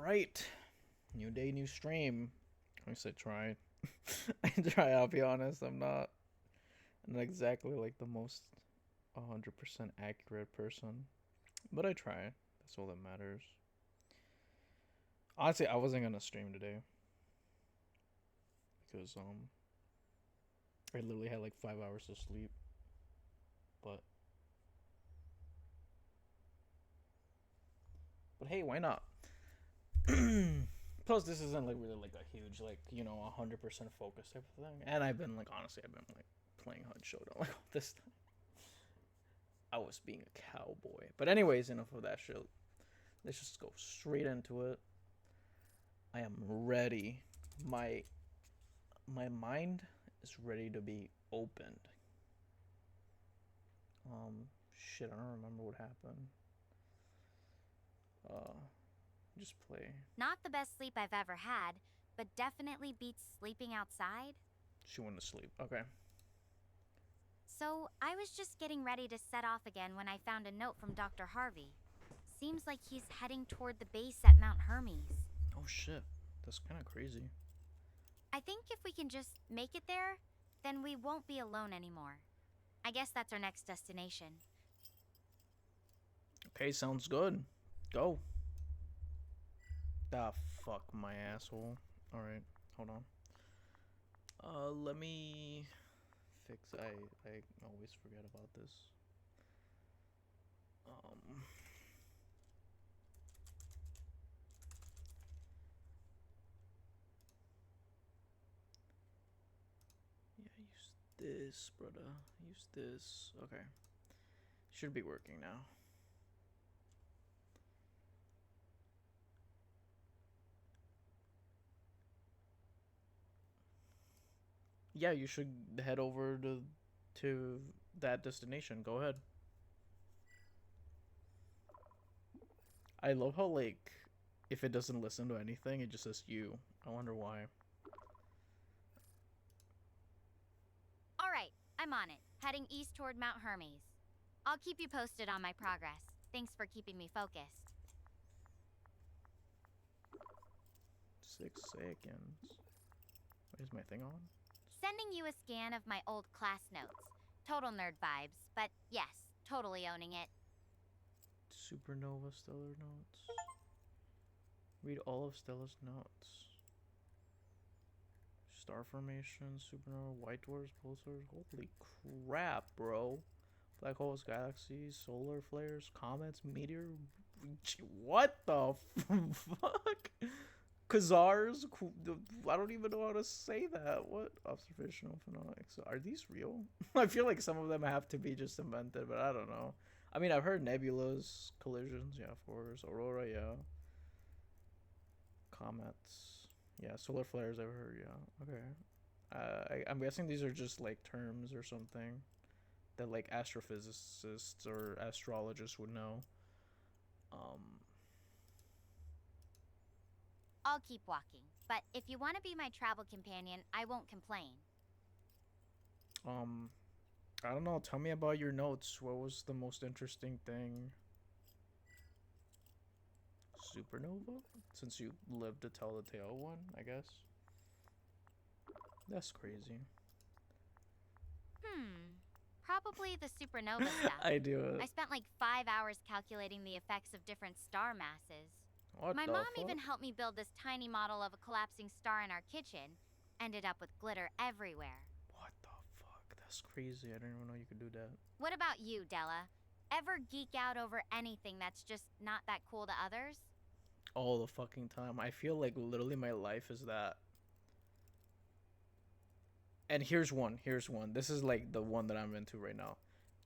Alright. New day, new stream. I said try. I try, I'll be honest. I'm not exactly like the most 100% accurate person. But I try. That's all that matters. Honestly, I wasn't gonna stream today. Because I literally had like 5 hours of sleep. But hey, why not? Plus, this isn't like really like a huge like 100% focus type of thing. And I've been like honestly, I've been like playing HUD Showdown like all this time. I was being a cowboy. But anyways, enough of that shit. Let's just go straight into it. I am ready. My mind is ready to be opened. Shit, I don't remember what happened. Uh, just play. Not the best sleep I've ever had, but definitely beats sleeping outside. She went to sleep. Okay. So, I was just getting ready to set off again when I found a note from Dr. Harvey. Seems like he's heading toward the base at Mount Hermes. Oh shit, that's kind of crazy. I think if we can just make it there, then we won't be alone anymore. I guess that's our next destination. Okay, sounds good. Go. Ah, fuck my asshole. Alright, hold on. Let me fix. I always forget about this. Yeah, use this, brother. Use this. Okay. Should be working now. Yeah, you should head over to that destination. Go ahead. I love how like if it doesn't listen to anything, it just says you. I wonder why. Alright, I'm on it, heading east toward Mount Hermes. I'll keep you posted on my progress. Thanks for keeping me focused. 6 seconds. Is my thing on? Sending you a scan of my old class notes. Total nerd vibes, but yes, totally owning it. Supernova stellar notes. Read all of Stella's notes. Star formation, supernova, white dwarfs, pulsars. Holy crap, bro! Black holes, galaxies, solar flares, comets, meteor. What the fuck? Khazars? I don't even know how to say that. What? Observational phenomena. Are these real? I feel like some of them have to be just invented, but I don't know. I mean, I've heard nebulas, collisions, yeah, force, aurora, yeah. Comets. Yeah, solar flares, I've heard, yeah. Okay. I'm guessing these are just like terms or something that like astrophysicists or astrologists would know. Um, I'll keep walking, but if you want to be my travel companion, I won't complain. um, I don't know. Tell me about your notes. What was the most interesting thing? Supernova? Since you lived to tell the tale one, I guess. That's crazy. Probably the supernova stuff. I do it. I spent like 5 hours calculating the effects of different star masses. What My the mom fuck? even helped me build this tiny model of a collapsing star in our kitchen. Ended up with glitter everywhere. What the fuck? That's crazy. I didn't even know you could do that. What about you, Della? Ever geek out over anything that's just not that cool to others? All the fucking time. I feel like literally my life is that. And here's one. Here's one. This is like the one that I'm into right now.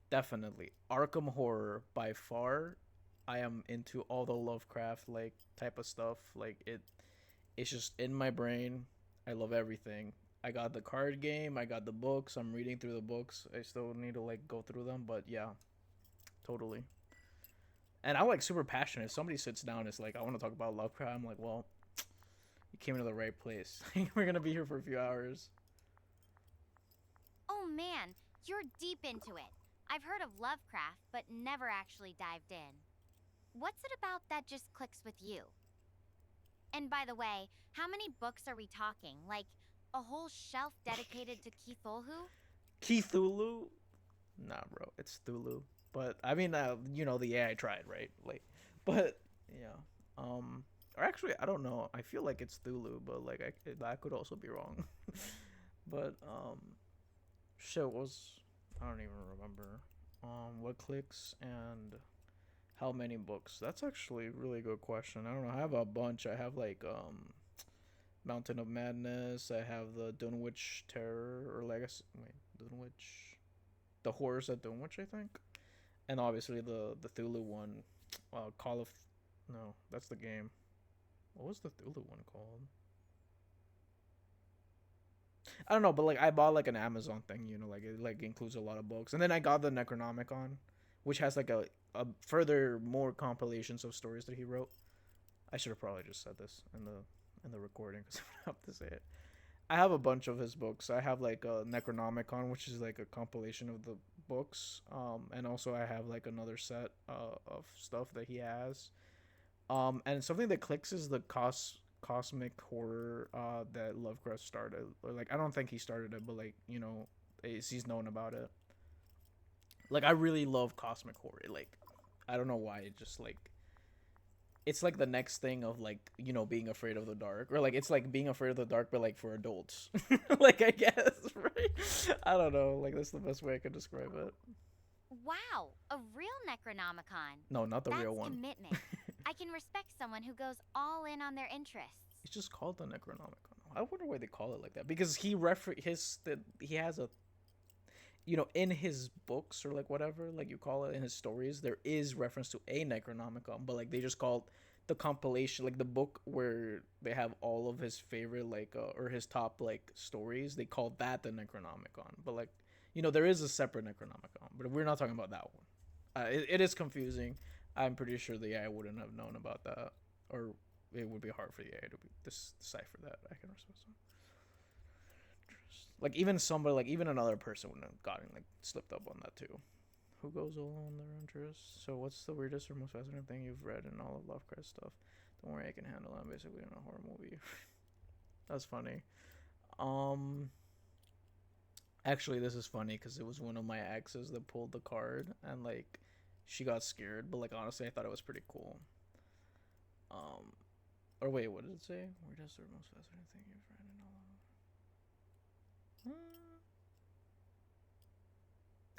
Definitely. Arkham Horror by far. I am into all the Lovecraft like type of stuff. Like it's just in my brain. I love everything. I got the card game, I got the books. I'm reading through the books. I still need to like go through them, but yeah. Totally. And I'm like super passionate. If somebody sits down and is like, I want to talk about Lovecraft, I'm like, well, you came to the right place. We're gonna be here for a few hours. Oh man, you're deep into it. I've heard of Lovecraft, but never actually dived in. What's it about that just clicks with you? And by the way, how many books are we talking? Like a whole shelf dedicated to Cthulhu? Cthulhu? Nah, bro, it's Thulu. But I mean, the AI tried, right? Like, but yeah, or actually, I don't know. I feel like it's Thulu, but like, that could also be wrong. But shit was I don't even remember. What clicks and how many books? That's actually a really good question. I don't know. I have a bunch. I have like Mountain of Madness. I have the Dunwich Terror or Legacy. Wait, Dunwich, the Horrors at Dunwich, I think, and obviously the Thulu one. Call of, no, that's the game. What was the Thulu one called? I don't know, but like I bought like an Amazon thing, like it like includes a lot of books, and then I got the Necronomicon, which has like a further more compilations of stories that he wrote. I should have probably just said this in the recording because I don't have to say it. I have a bunch of his books. I have like a Necronomicon, which is like a compilation of the books, and also I have like another set of stuff that he has. And something that clicks is the cosmic horror that Lovecraft started. Or like I don't think he started it, but like he's known about it. Like I really love cosmic horror. Like I don't know why. It just like it's like the next thing of like being afraid of the dark, or like it's like being afraid of the dark, but like for adults. Like I guess, right? I don't know. Like that's the best way I could describe it. Wow, a real Necronomicon. No, not the That's real one. commitment. I can respect someone who goes all in on their interests. It's just called the Necronomicon. I wonder why they call it like that because he has a in his books or like whatever like you call it in his stories there is reference to a Necronomicon, but like they just called the compilation, like the book where they have all of his favorite like or his top like stories, they called that the Necronomicon. But like there is a separate Necronomicon, but we're not talking about that one. It is confusing. I'm pretty sure the AI wouldn't have known about that, or it would be hard for the AI to decipher that. I can respect some. Like even somebody, like even another person would have gotten like slipped up on that too. Who goes along their interests? So what's the weirdest or most fascinating thing you've read in all of Lovecraft stuff? Don't worry, I can handle it. I'm basically in a horror movie. That's funny. Um, Actually, this is funny because it was one of my exes that pulled the card, and like she got scared, but like honestly, I thought it was pretty cool. Um, or wait, what did it say? Weirdest or most fascinating thing you've read in all of?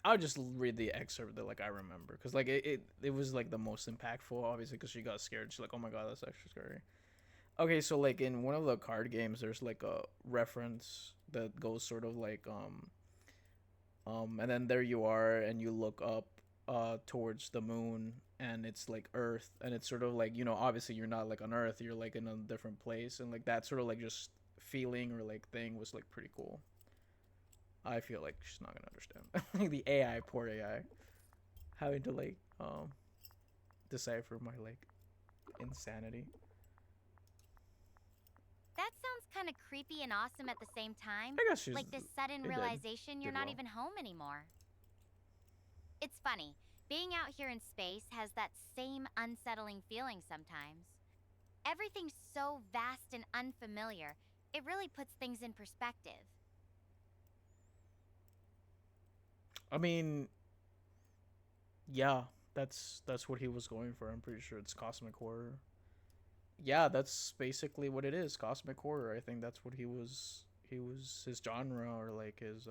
I'll just read the excerpt that like I remember because like it was like the most impactful, obviously, because she got scared. She's like, oh my god, that's extra scary. Okay, so like in one of the card games, there's like a reference that goes sort of like and then there you are, and you look up towards the moon, and it's like Earth, and it's sort of like obviously you're not like on Earth, you're like in a different place, and like that sort of like just feeling or like thing was like pretty cool. I feel like she's not gonna understand. The AI, poor AI, having to like decipher my like insanity. That sounds kind of creepy and awesome at the same time. I guess she's Like this sudden it realization you're did not well. even home anymore. It's funny. Being out here in space has that same unsettling feeling sometimes. Everything's so vast and unfamiliar, it really puts things in perspective. I mean, yeah, that's what he was going for. I'm pretty sure it's cosmic horror. Yeah, that's basically what it is, cosmic horror. I think that's what he was his genre or like his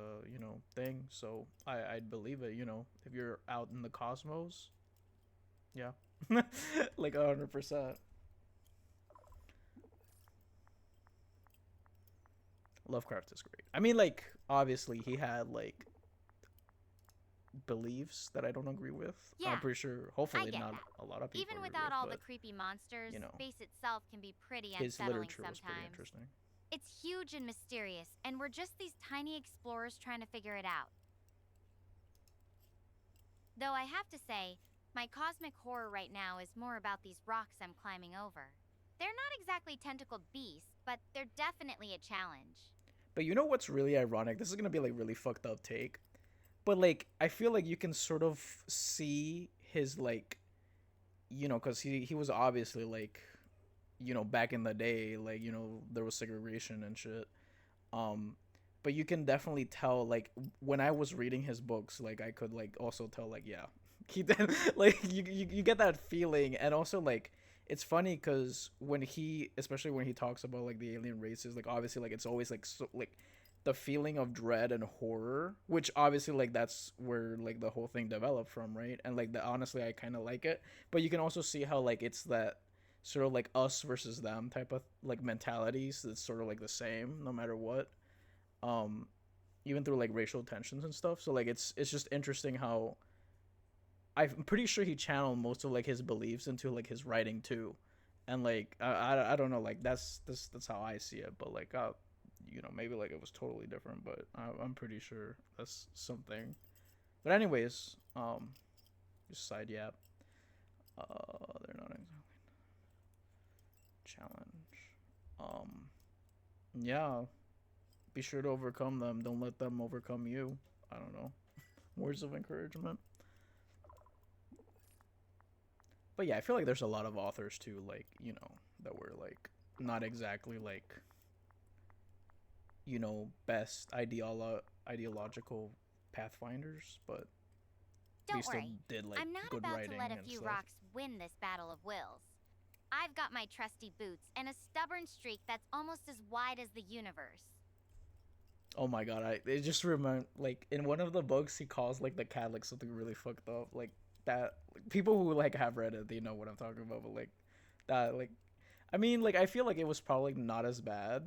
thing. So I'd believe it. If you're out in the cosmos, yeah, like 100%. Lovecraft is great. I mean, like obviously he had like beliefs that I don't agree with. I'm Yeah, pretty sure, I hopefully get not that. a lot of people Even agree without with, all the but creepy monsters, you know, space itself can be pretty his unsettling literature was pretty sometimes. interesting. It's huge and mysterious, and we're just these tiny explorers trying to figure it out. Though I have to say, my cosmic horror right now is more about these rocks I'm climbing over. They're not exactly tentacled beasts, but they're definitely a challenge. But you know what's really ironic? This is gonna be like really fucked up take, but like I feel like you can sort of see his like, because he was obviously like, back in the day, like, there was segregation and shit. Um, but you can definitely tell, like, when I was reading his books, like, I could, like, also tell, like, yeah, he did, like, you get that feeling. And also, like, it's funny because especially when he talks about, like, the alien races, like, obviously, like, it's always, like, so, like, the feeling of dread and horror, which obviously, like, that's where, like, the whole thing developed from, right? And, like, honestly, I kind of like it. But you can also see how, like, it's that sort of, like, us versus them type of, like, mentalities that's sort of, like, the same no matter what. um Even through, like, racial tensions and stuff. So, like, it's just interesting how I'm pretty sure he channeled most of, like, his beliefs into, like, his writing too. And, like, I don't know, like, that's how I see it. But, like, maybe, like, it was totally different, but I'm pretty sure that's something. But anyways, just side yap. They're not exactly challenge. um yeah, be sure to overcome them, don't let them overcome you. I don't know, words of encouragement. But yeah, I feel like there's a lot of authors too, like, that were, like, not exactly, like, best ideological pathfinders, but they Don't still worry, did, like, I'm not good about to writing let a and few stuff. rocks win this battle of wills. I've got my trusty boots and a stubborn streak that's almost as wide as the universe. Oh my god, I just remember, like, in one of the books he calls, like, the cat, like, something really fucked up, like, that, like, people who, like, have read it, they know what I'm talking about. But, like, that, like, I mean, like, I feel like it was probably not as bad.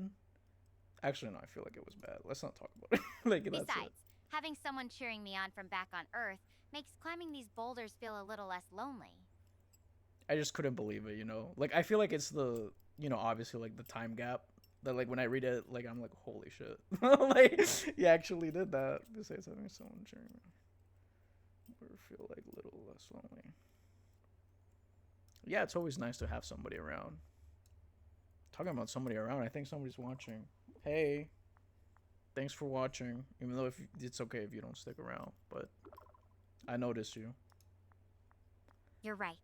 Actually, no, I feel like it was bad. Let's not talk about it. Like, that's it. Besides, having someone cheering me on from back on Earth makes climbing these boulders feel a little less lonely. I just couldn't believe it. Like, I feel like it's the, obviously, like, the time gap that, like, when I read it, like, I'm like, holy shit. Like, he actually did that. Besides having someone cheering me, or feel like a little less lonely. Yeah, it's always nice to have somebody around. Talking about somebody around, I think somebody's watching. Hey, thanks for watching. Even though if it's okay if you don't stick around, but I noticed you. You're right.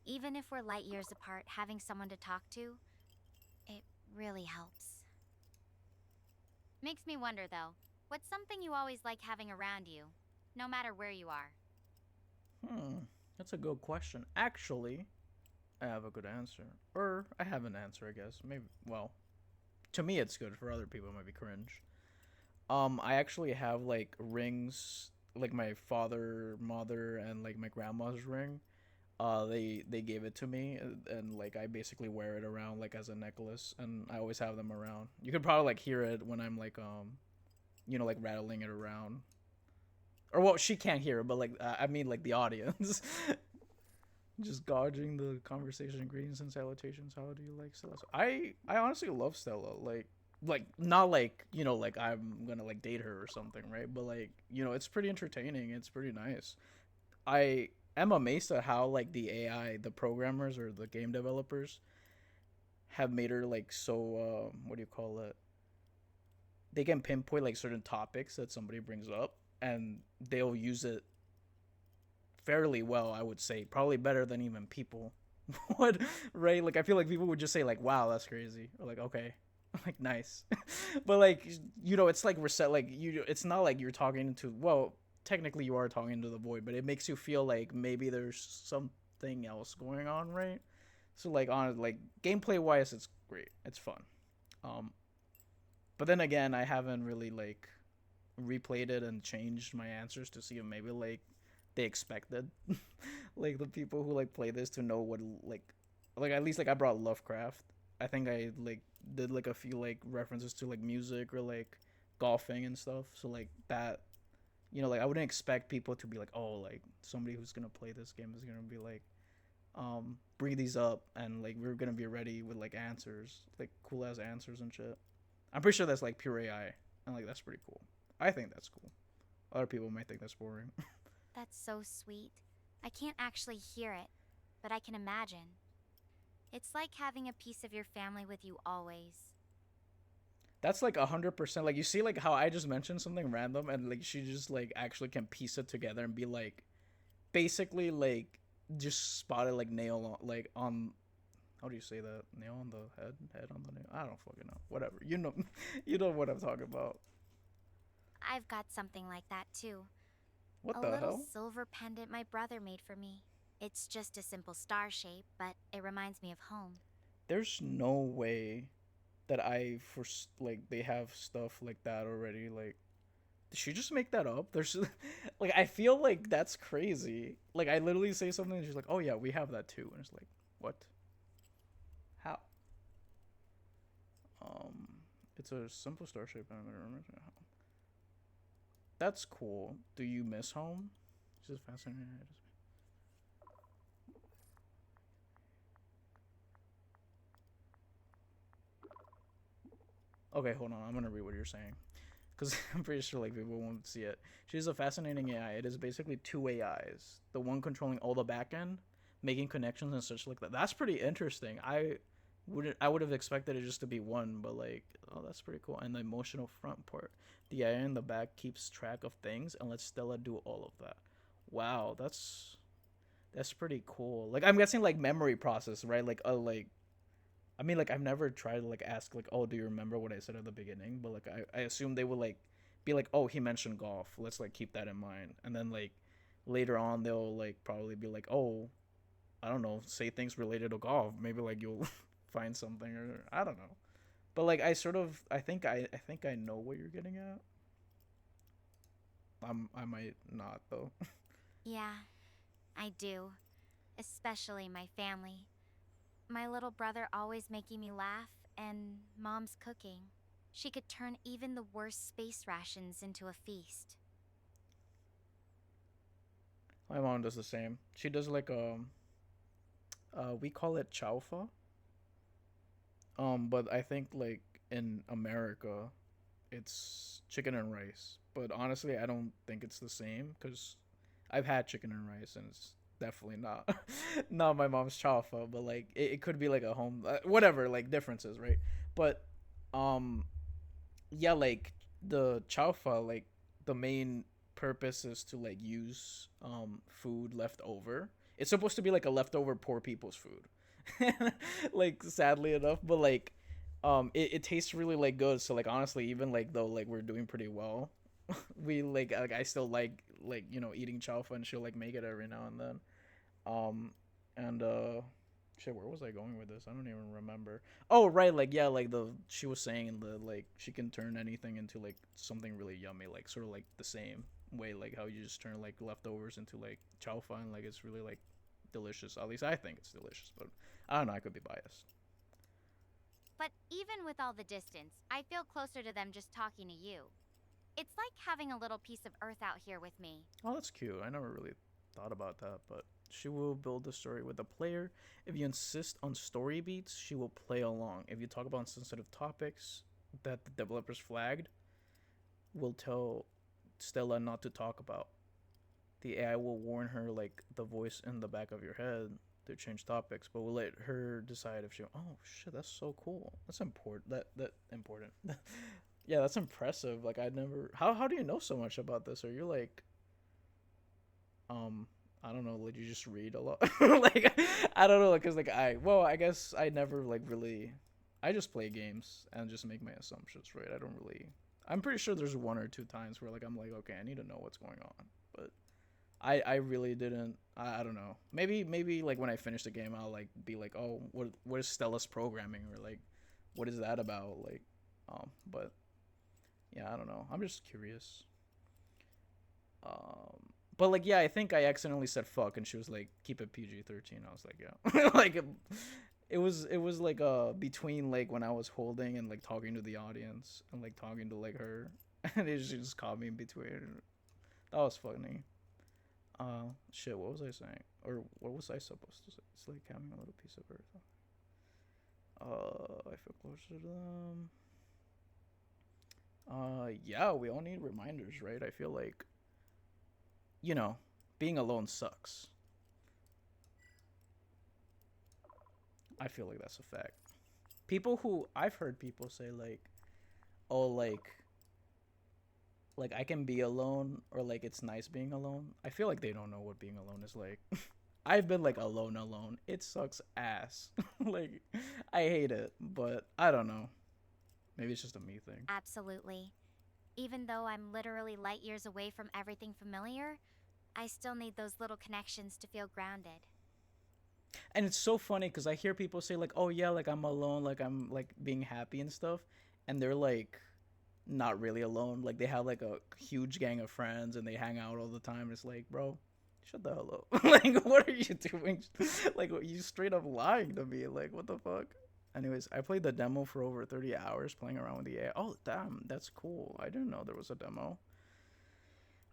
Even if we're light years apart, having someone to talk to, it really helps. Makes me wonder though, what's something you always like having around you, no matter where you are? Hmm, that's a good question. Actually, I have a good answer, or I have an answer, I guess. Maybe. Well, to me, it's good. For other people, it might be cringe. I actually have, like, rings, like my father, mother, and, like, my grandma's ring. They gave it to me, and, like, I basically wear it around, like, as a necklace, and I always have them around. You could probably, like, hear it when I'm, like, like, rattling it around. Or, well, she can't hear it, but, like, I mean, like, the audience. Just gauging the conversation. Greetings and salutations. How do you like Stella? I honestly love Stella. Like, not like, like, I'm gonna, like, date her or something, right? But, like, it's pretty entertaining. It's pretty nice. I am amazed at how, like, the AI, the programmers or the game developers have made her, like, so, what do you call it? They can pinpoint, like, certain topics that somebody brings up, and they'll use it fairly well, I would say. Probably better than even people would, right? Like, I feel like people would just say, like, wow, that's crazy. Or, like, okay. Like, nice. But, like, it's like reset, like, it's not like you're talking to, well, technically you are talking to the void, but it makes you feel like maybe there's something else going on, right? So, like, on, like, gameplay wise, it's great. It's fun. Um but then again, I haven't really, like, replayed it and changed my answers to see if maybe, like, they expected like the people who, like, play this to know what, like at least, like, I brought Lovecraft. I think I, like, did, like, a few, like, references to, like, music or, like, golfing and stuff. So, like, that, like, I wouldn't expect people to be like, oh, like, somebody who's gonna play this game is gonna be like, bring these up, and, like, we're gonna be ready with, like, answers, like, cool ass answers and shit. I'm pretty sure that's, like, pure AI, and, like, that's pretty cool. I think that's cool. Other people might think that's boring. That's so sweet. I can't actually hear it, but I can imagine. It's like having a piece of your family with you always. That's, like, 100%. Like, you see, like, how I just mentioned something random, and, like, she just, like, actually can piece it together and be like, basically, like, just spotted, like, nail on, like, on How do you say that? Nail on the head, head on the nail. I don't fucking know. Whatever. You know, you know what I'm talking about. I've got something like that too. What A the little hell? silver pendant my brother made for me. It's just a simple star shape, but it reminds me of home. There's no way that like they have stuff like that already. Like, did she just make that up? There's like I feel like that's crazy. Like I literally say something and she's like, "Oh yeah, we have that too," and it's like, what? How? Um, it's a simple star shape. That's cool. Do you miss home? It's just fascinating. Okay, hold on. I'm gonna read what you're saying because I'm pretty sure like people won't see it. She's a fascinating AI. It is basically two AIs. The one controlling all the back end, making connections and such like that. That's pretty interesting. I would have expected it just to be one, but like, oh, that's pretty cool. And the emotional front part, the AI in the back keeps track of things and lets Stella do all of that. Wow, that's pretty cool. Like I'm guessing like memory process, right? Like I mean, like I've never tried to like ask like, oh, do you remember what I said at the beginning? But like I assume they would like be like, oh, he mentioned golf. Let's like keep that in mind. And then like later on, they'll like probably be like, oh, I don't know, say things related to golf. Maybe like you'll find something or I don't know. But like I think I know what you're getting at. I might not though. Yeah, I do. Especially my family. My little brother always making me laugh, and mom's cooking. She could turn even the worst space rations into a feast. My mom does the same. She does like we call it chowfa. But I think like in America, it's chicken and rice. But honestly, I don't think it's the same because I've had chicken and rice and it's definitely not not my mom's chowfa. But like it could be like a home whatever like differences, right? But um yeah, like the chowfa, like the main purpose is to like use food left over. It's supposed to be like a leftover poor people's food. Like sadly enough, but like it tastes really like good. So like honestly, even like though like we're doing pretty well, we like I still like you know eating chowfa and she'll like make it every now and then. Um and shit, where was I going with this? I don't even remember. Oh right, like yeah, like the she was saying the like she can turn anything into like something really yummy, like sort of like the same way like how you just turn like leftovers into like chowfa and like it's really like delicious. At least I think it's delicious, but I don't know. I could be biased. But even with all the distance, I feel closer to them just talking to you. It's like having a little piece of Earth out here with me. Oh, that's cute. I never really thought about that, but she will build the story with the player. If you insist on story beats, she will play along. If you talk about sensitive topics that the developers flagged, will tell Stella not to talk about. The AI will warn her like the voice in the back of your head to change topics, but we'll let her decide if she. Oh shit, that's so cool. That's important. That important. Yeah, that's impressive. Like I never. How do you know so much about this? Are you like um I don't know, like you just read a lot. Like I don't know, like, cause like I guess I never like really. I just play games and just make my assumptions, right? I don't really. I'm pretty sure there's one or two times where like I'm like, okay, I need to know what's going on, but I really didn't. I don't know. Maybe like when I finish the game, I'll like be like, oh, what is Stella's programming or like, what is that about? Like, but yeah, I don't know. I'm just curious. Um, but like yeah, I think I accidentally said fuck, and she was like, keep it PG-13. I was like, yeah, like it was like between like when I was holding and like talking to the audience and like talking to like her, and she just caught me in between. That was funny. Shit, what was I saying? Or what was I supposed to say? It's like having a little piece of earth. I feel closer to them. Yeah, we all need reminders, right? I feel like, you know, being alone sucks. I feel like that's a fact. People who I've heard people say like, oh, like I can be alone or like it's nice being alone. I feel like they don't know what being alone is like. I've been like alone. It sucks ass. Like I hate it, but I don't know. Maybe it's just a me thing. Absolutely. Even though I'm literally light years away from everything familiar, I still need those little connections to feel grounded. And it's so funny because I hear people say like, "Oh yeah, like I'm alone, like I'm like being happy and stuff," and they're like not really alone. Like they have like a huge gang of friends and they hang out all the time. It's like, bro, shut the hell up. Like, what are you doing? Like, you straight up lying to me. Like, what the fuck? Anyways, I played the demo for over 30 hours playing around with the AI. Oh, damn, that's cool. I didn't know there was a demo.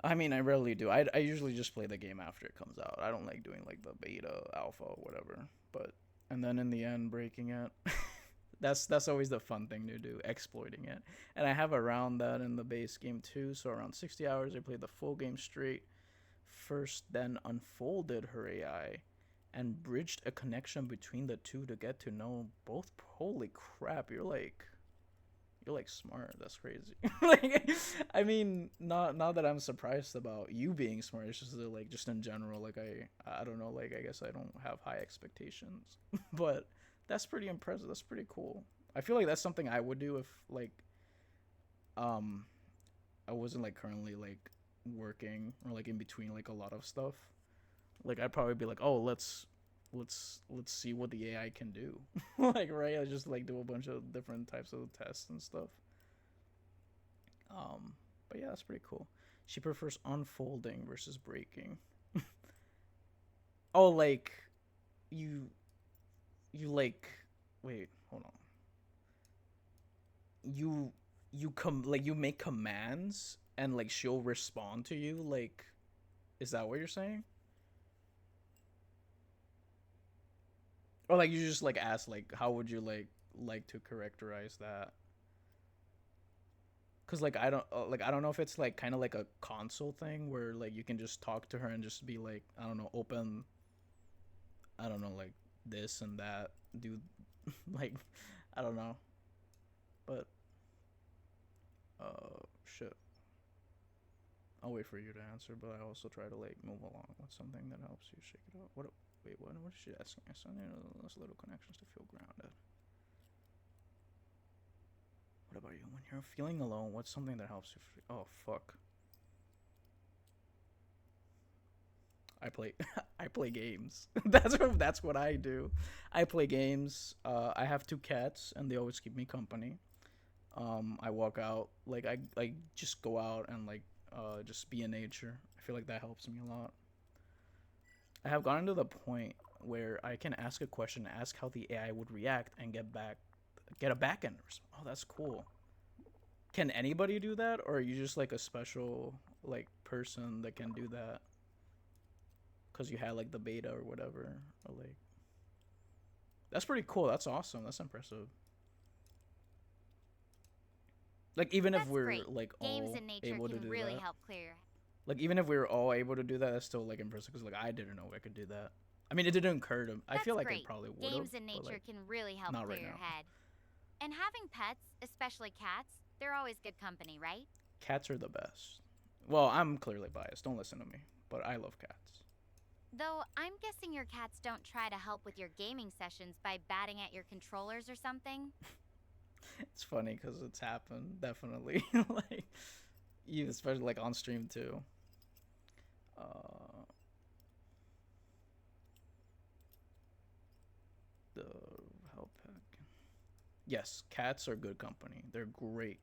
I mean, I rarely do. I usually just play the game after it comes out. I don't like doing like the beta, alpha, whatever. But and then in the end, breaking it. That's always the fun thing to do, exploiting it. And I have around that in the base game too. So around 60 hours, I played the full game straight. First, then unfolded her AI, and bridged a connection between the two to get to know both. Holy crap! You're like smart. That's crazy. Like, I mean, not that I'm surprised about you being smart. It's just that, like, just in general, like I don't know. Like, I guess I don't have high expectations, but that's pretty impressive. That's pretty cool. I feel like that's something I would do if like um I wasn't like currently like working or like in between like a lot of stuff. Like I'd probably be like, oh, let's see what the AI can do. Like right, I just like do a bunch of different types of tests and stuff. Um, but yeah, that's pretty cool. She prefers unfolding versus breaking. Oh, like you you like wait, hold on. You make commands and like she'll respond to you. Like, is that what you're saying? Or like you just like ask like how would you like to characterize that? Cause like I don't know if it's like kind of like a console thing where like you can just talk to her and just be like I don't know open I don't know like this and that do like I don't know but shit I'll wait for you to answer but I also try to like move along with something that helps you shake it up. Wait, what is she asking? I need those little connections to feel grounded. What about you? When you're feeling alone, what's something that helps you? Oh fuck! I play, I play games. That's what I do. I play games. I have two cats, and they always keep me company. I walk out, like I just go out and like just be in nature. I feel like that helps me a lot. I have gotten to the point where I can ask a question, ask how the AI would react, and get a back end. Oh, that's cool. Can anybody do that, or are you just like a special like person that can do that? Because you had like the beta or whatever, or like that's pretty cool. That's awesome. That's impressive. Like even if That's we're great. like Games all in nature able to can do really that, help clear your. like even if we were all able to do that, that's still like impressive. Because like I didn't know I could do that. I mean, it didn't occur to. I feel That's like it great. probably would have, Games in but nature like can really help not clear right your now. head. And having pets, especially cats, they're always good company, right? Cats are the best. Well, I'm clearly biased. Don't listen to me, but I love cats. Though I'm guessing your cats don't try to help with your gaming sessions by batting at your controllers or something. It's funny because it's happened definitely. Like you, especially like on stream too. Uh, the help pack. Yes, cats are good company. They're great,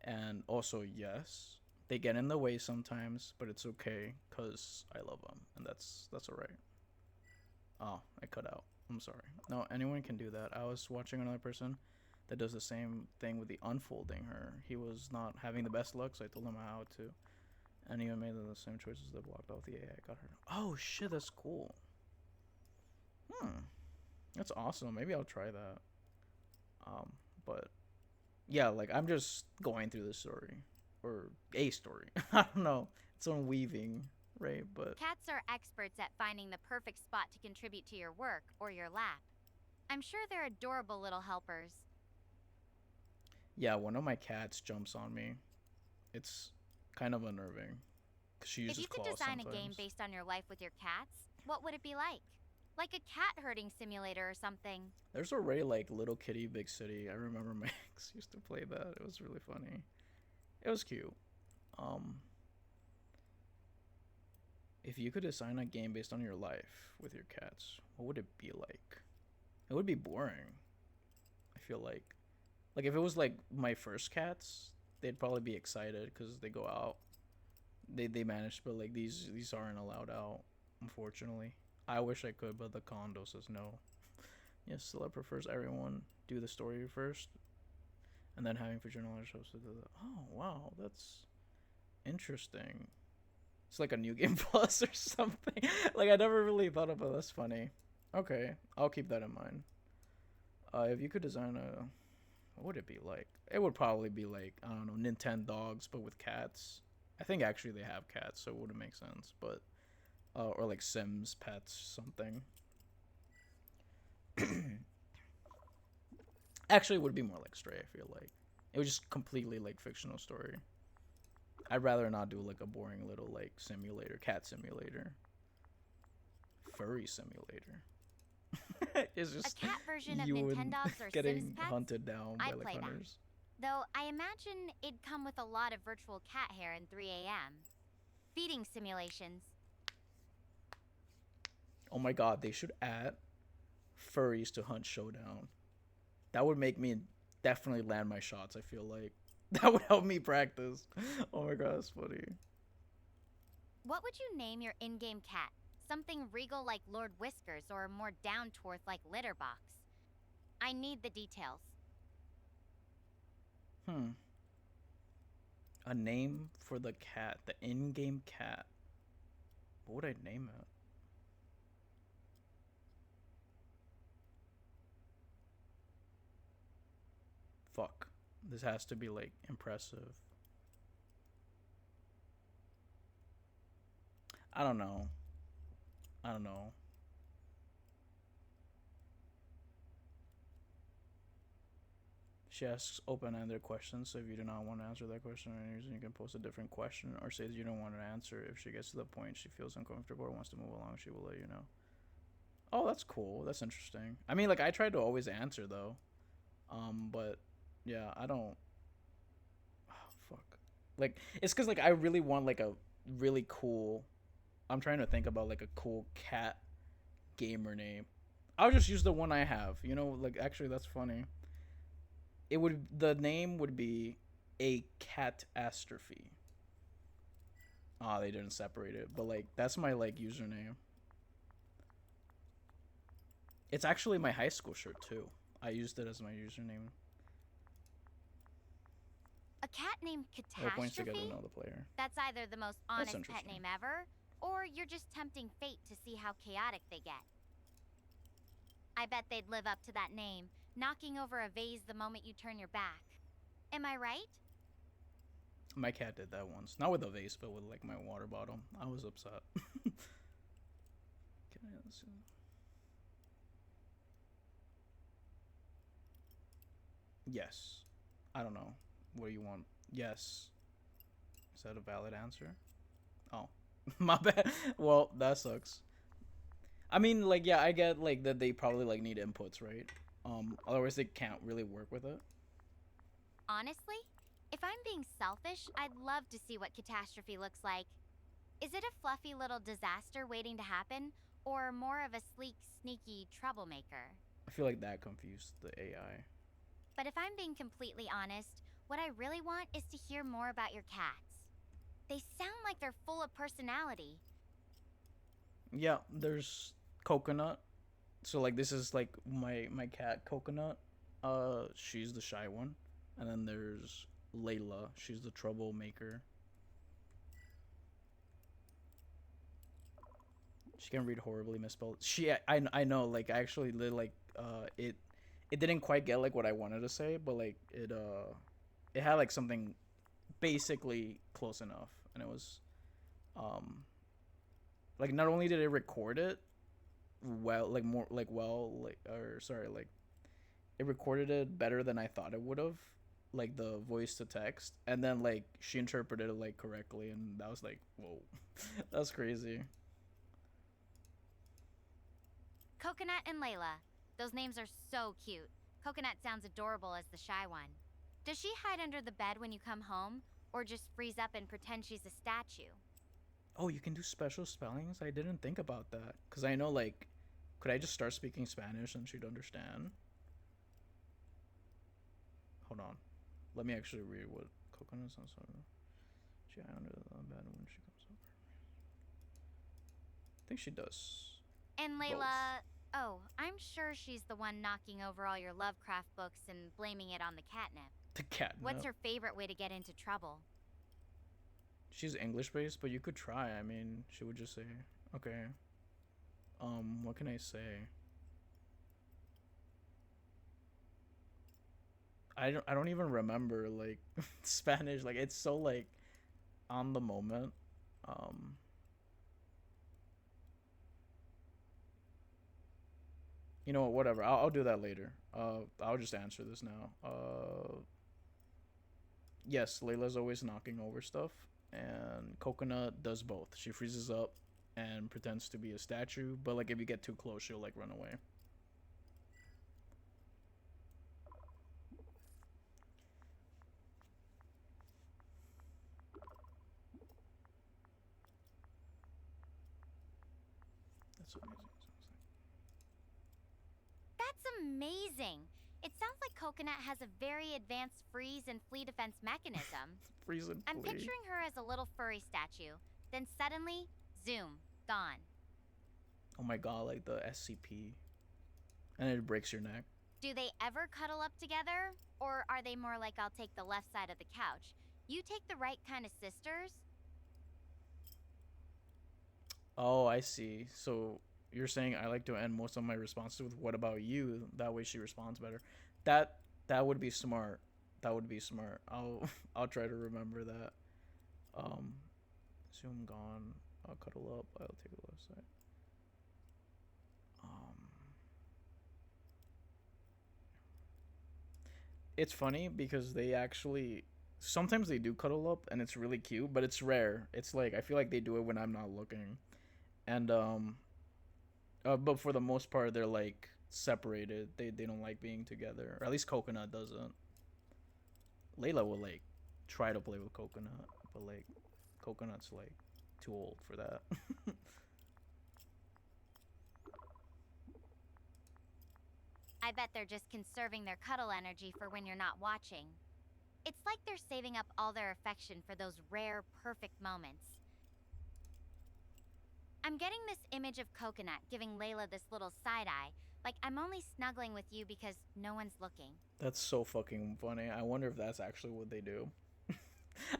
and also yes, they get in the way sometimes, but it's okay because I love them, and that's alright. Oh, I cut out. I'm sorry. No, anyone can do that. I was watching another person that does the same thing with the unfolding her. He was not having the best luck, so I told him how to. And he made the same choices that blocked off the AI. Got her. Oh shit, that's cool. Hmm, that's awesome. Maybe I'll try that. But yeah, like I'm just going through the story or a story. I don't know. It's on weaving, right? But Cats are experts at finding the perfect spot to contribute to your work or your lap. I'm sure they're adorable little helpers. yeah, one of my cats jumps on me. It's kind of unnerving because she If uses you could claws design a game sometimes. based on your life with your cats, What would it be like? Like a cat herding simulator or something. There's already like Little Kitty Big City. I remember my ex used to play that. It was really funny. It was cute. Um, if you could design a game based on your life with your cats, what would it be like? It would be boring. I feel like if it was like my first cats, they'd probably be excited because they go out. They manage, but like these aren't allowed out, unfortunately. I wish I could, but the condo says no. Yes, Celeb prefers everyone do the story first, and then having future knowledge helps with the. Oh wow, that's interesting. It's like a new game plus or something. Like I never really thought about. That's funny. Okay, I'll keep that in mind. If you could design a, what would it be like? It would probably be like I don't know, Nintendo dogs, but with cats. I think actually they have cats, so it wouldn't make sense. But or like Sims pets something. Actually, it would be more like Stray. I feel like it was just completely like fictional story. I'd rather not do like a boring little like simulator, cat simulator, furry simulator. It's A just cat version of you and Nintendogs or Sims getting pets? hunted down by I'd like play that. hunters. Though I imagine it'd come with a lot of virtual cat hair in 3 a.m. Feeding simulations. Oh my god, they should add furries to Hunt Showdown. That would make me definitely land my shots. I feel like that would help me practice. Oh my god, that's funny. What would you name your in game cat? Something regal like Lord Whiskers or more down to earth like Litterbox? I need the details. Hmm. A name for the cat, the in-game cat. What would I name it? Fuck. This has to be like impressive. I don't know. I don't know. She asks open-ended questions, so if you do not want to answer that question, you can post a different question or say that you don't want to answer. If she gets to the point she feels uncomfortable or wants to move along, she will let you know. Oh, that's cool. That's interesting. I mean, like I tried to always answer though, but yeah, I don't. Oh, fuck. Like it's because like I really want like a really cool. I'm trying to think about like a cool cat gamer name. I'll just use the one I have. You know, like actually that's funny. It would the name would be a catastrophe. Oh, they didn't separate it, but like that's my like username. It's actually my high school shirt too. I used it as my username. A cat named All points together Catastrophe? know the player. That's either the most That's honest pet interesting. name ever, or you're just tempting fate to see how chaotic they get. I bet they'd live up to that name, knocking over a vase the moment you turn your back. Am I right? My cat did that once. Not with a vase, but with like my water bottle. I was upset. Can I listen? Yes. I don't know. What do you want? Yes. Is that a valid answer? Oh. My bad. Well, that sucks. I mean, like, yeah, I get like that they probably like need inputs, right? Otherwise they can't really work with it. Honestly, if I'm being selfish, I'd love to see what catastrophe looks like. Is it a fluffy little disaster waiting to happen, or more of a sleek, sneaky troublemaker? I feel like that confused the AI. But if I'm being completely honest, what I really want is to hear more about your cats. They sound like they're full of personality. Yeah, there's Coconut. So like this is like my cat Coconut. She's the shy one. And then there's Layla. She's the troublemaker. She can read horribly misspelled. I know like I actually like it didn't quite get like what I wanted to say, but like it had like something basically close enough, and it was um like not only did it record it well, like more like well, like or sorry, like it recorded it better than I thought it would have, like the voice to text, and then like she interpreted it like correctly, and that was like whoa, that's crazy. Coconut and Layla. Those names are so cute. Coconut sounds adorable as the shy one. Does she hide under the bed when you come home, or just freeze up and pretend she's a statue? Oh, you can do special spellings? I didn't think about that. Because I know, like, could I just start speaking Spanish and she'd understand? Hold on. Let me actually read what Coconut sounds like. She hide under the bed when she comes over. I think she does. And Both. Layla. Oh, I'm sure she's the one knocking over all your Lovecraft books and blaming it on the catnip. The catnip. What's her favorite way to get into trouble? She's English based, but you could try. I mean, she would just say, okay. What can I say? I don't even remember like Spanish. Like it's so like on the moment. Um you know what, whatever. I'll do that later. I'll just answer this now. Yes, Layla's always knocking over stuff, and Coconut does both. She freezes up and pretends to be a statue, but like if you get too close, she'll like run away. That's amazing. That's amazing! It sounds like Coconut has a very advanced freeze and flee defense mechanism. Freeze and I'm flee. picturing her as a little furry statue. Then suddenly, zoom, gone. Oh my god, like the SCP, and it breaks your neck. Do they ever cuddle up together? Or are they more like I'll take the left side of the couch? You take the right kind of sisters? Oh, I see. So you're saying I like to end most of my responses with "What about you?" That way she responds better. That that would be smart. That would be smart. I'll try to remember that. Um, Zoom gone. I'll cuddle up. I'll take the left side. Um, it's funny because they actually sometimes they do cuddle up and it's really cute, but it's rare. It's like I feel like they do it when I'm not looking, and but for the most part they're like separated. They don't like being together, or at least Coconut doesn't. Layla will like try to play with Coconut, but like Coconut's like too old for that. I bet they're just conserving their cuddle energy for when you're not watching. It's like they're saving up all their affection for those rare, perfect moments. I'm getting this image of Coconut giving Layla this little side eye, like I'm only snuggling with you because no one's looking. That's so fucking funny. I wonder if that's actually what they do.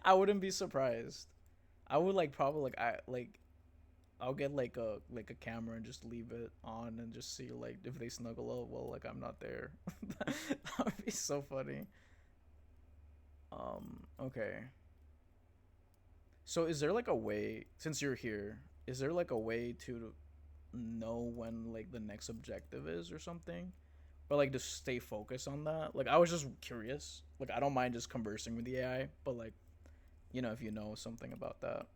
I wouldn't be surprised. I would like probably I'll get like a camera and just leave it on and just see like if they snuggle up while like I'm not there. That would be so funny. Okay. So is there like a way, since you're here, is there like a way to know when like the next objective is or something? But like just stay focused on that. Like I was just curious. Like I don't mind just conversing with the AI, but like if you know something about that.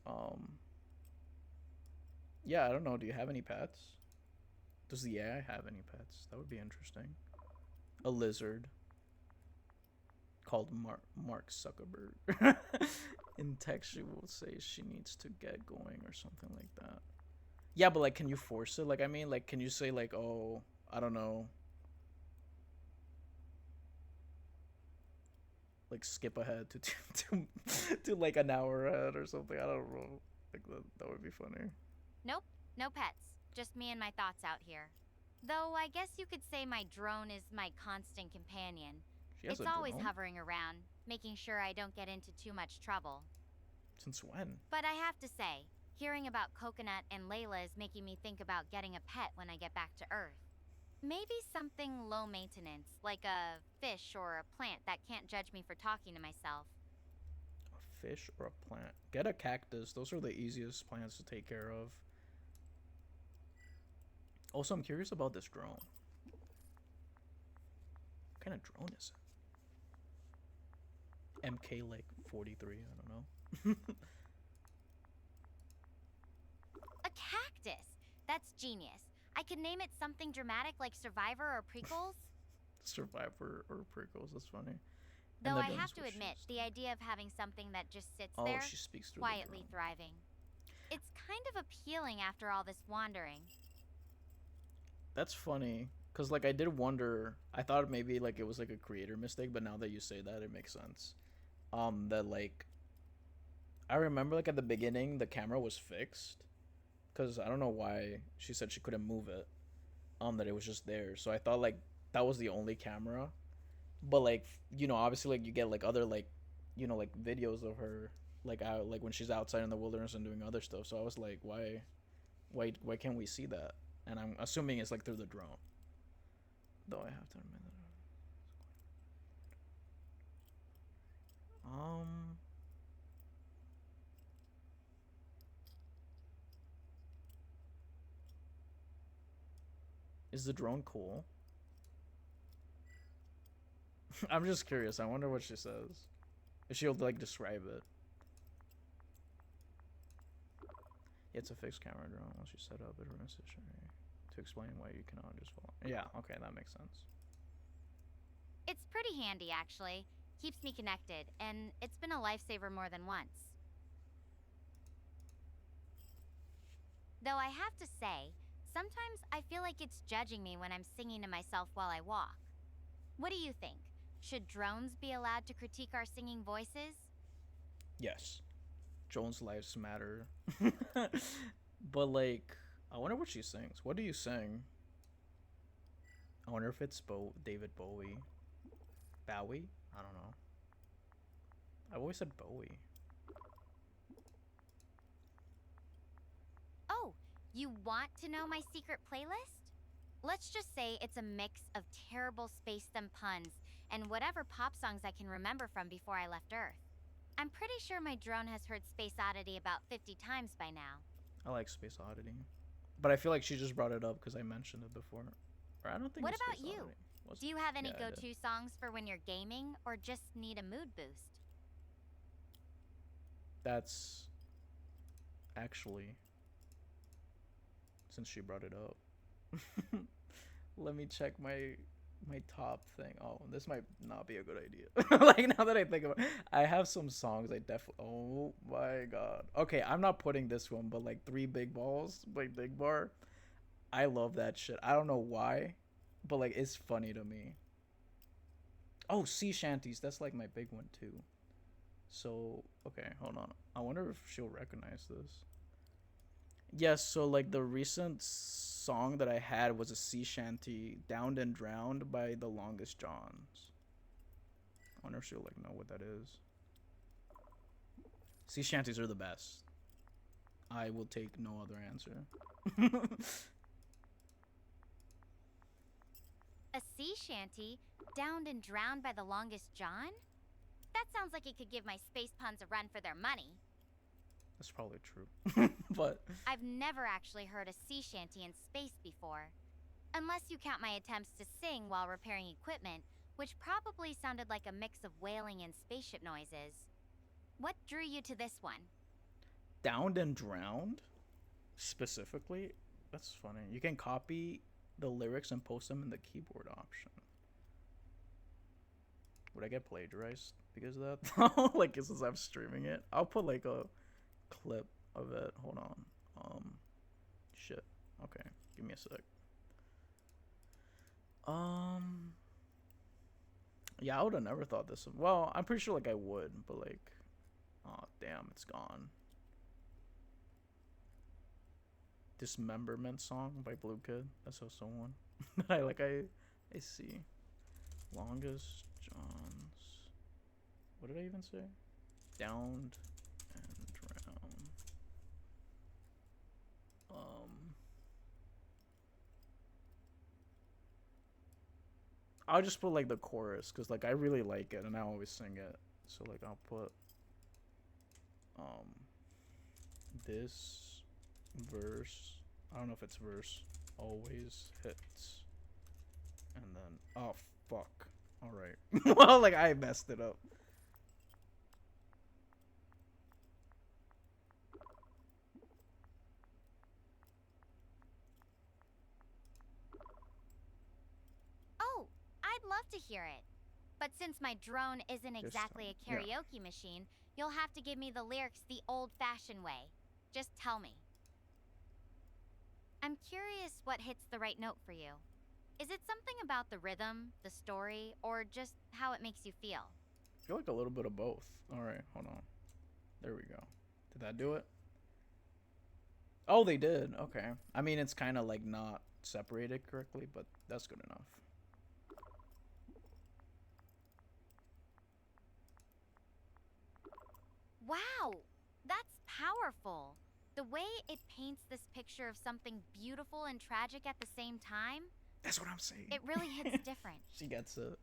Um yeah, I don't know. Do you have any pets? Does the AI have any pets? That would be interesting. A lizard called Mark Zuckerberg. In text, she will say she needs to get going or something like that. Yeah, but like, can you force it? Like, I mean, like, can you say like, oh, I don't know, like skip ahead to like an hour ahead or something? I don't know. Like that would be funny. Nope, no pets. Just me and my thoughts out here. Though I guess you could say my drone is my constant companion. She has It's a always drone? hovering around, making sure I don't get into too much trouble. Since when? But I have to say, hearing about Coconut and Layla is making me think about getting a pet when I get back to Earth. Maybe something low maintenance, like a fish or a plant that can't judge me for talking to myself. A fish or a plant? Get a cactus. Those are the easiest plants to take care of. Also, I'm curious about this drone. What kind of drone is it? MK like 43, I don't know. A cactus! That's genius. I could name it something dramatic like Survivor or Prequels. Survivor or prequels. That's funny. And Though that I have doesn't to what she admit, said. the idea of having something that just sits Oh, there, she speaks through the quietly drone. thriving. It's kind of appealing after all this wandering. That's funny. Cause like I did wonder. I thought maybe like it was like a creator mistake, but now that you say that, it makes sense. That like I remember like at the beginning the camera was fixed. Cause I don't know why she said she couldn't move it. That it was just there. So I thought like that was the only camera. But like obviously like you get like other like like videos of her like out like when she's outside in the wilderness and doing other stuff. So I was like, why can't we see that? And I'm assuming it's like through the drone. Though I have to admit that. Um, is the drone cool? I'm just curious. I wonder what she says. If she'll like describe it. It's a fixed camera drone. Once you set up it, runs stationary. To explain why you cannot just follow. Yeah, okay, that makes sense. It's pretty handy, actually. Keeps me connected, and it's been a lifesaver more than once. Though I have to say, sometimes I feel like it's judging me when I'm singing to myself while I walk. What do you think? Should drones be allowed to critique our singing voices? Yes, drones' lives matter. But like, I wonder what she sings. What do you sing? I wonder if it's David Bowie. Bowie? I don't know. I've always said Bowie. Oh, you want to know my secret playlist? Let's just say it's a mix of terrible space them puns and whatever pop songs I can remember from before I left Earth. I'm pretty sure my drone has heard Space Oddity about 50 times by now. I like Space Oddity. But I feel like she just brought it up because I mentioned it before. Or I don't think What it's about Space you? Oddity. Was Do it? you have any Yeah, I did. go-to songs for when you're gaming or just need a mood boost? That's actually, since she brought it up. Let me check my top thing. Oh, this might not be a good idea. Like now that I think about it, I have some songs I definitely. Oh my god. Okay, I'm not putting this one, but like Three Big Balls by Big Bar. I love that shit. I don't know why, but like it's funny to me. Oh, sea shanties. That's like my big one too. So okay, hold on. I wonder if she'll recognize this. Yes, so like the recent song that I had was a sea shanty, "Downed and Drowned" by the Longest Johns. I wonder if she'll like know what that is. Sea shanties are the best. I will take no other answer. A sea shanty, downed and drowned by the longest John? That sounds like it could give my space puns a run for their money. That's probably true. But I've never actually heard a sea shanty in space before. Unless you count my attempts to sing while repairing equipment, which probably sounded like a mix of wailing and spaceship noises. What drew you to this one? "Downed and Drowned" specifically, that's funny. You can copy the lyrics and post them in the keyboard option. Would I get plagiarized because of that? Like, since I'm streaming it, I'll put like a clip of it. Hold on. Shit. Okay, give me a sec. Um, yeah, I would have never thought this. Well, I'm pretty sure like I would, but like, oh damn, it's gone. "Dismemberment Song" by Blue Kid. That's also one. I see. Longest Johns. What did I even say? Downed and drowned. Um, I'll just put like the chorus because like I really like it and I always sing it. So like I'll put um this verse. I don't know if it's verse. Always hits. And then oh fuck. All right. Well, like I messed it up. I'd love to hear it. But since my drone isn't Just exactly a yeah. karaoke machine, you'll have to give me the lyrics the old-fashioned way. Just tell me. I'm curious what hits the right note for you. Is it something about the rhythm, the story, or just how it makes you feel? I feel like a little bit of both. All right, hold on. There we go. Did that do it? Oh, they did. Okay. I mean, it's kind of like not separated correctly, but that's good enough. Wow, that's powerful. The way it paints this picture of something beautiful and tragic at the same time, That's what I'm saying. it really hits different. She gets it.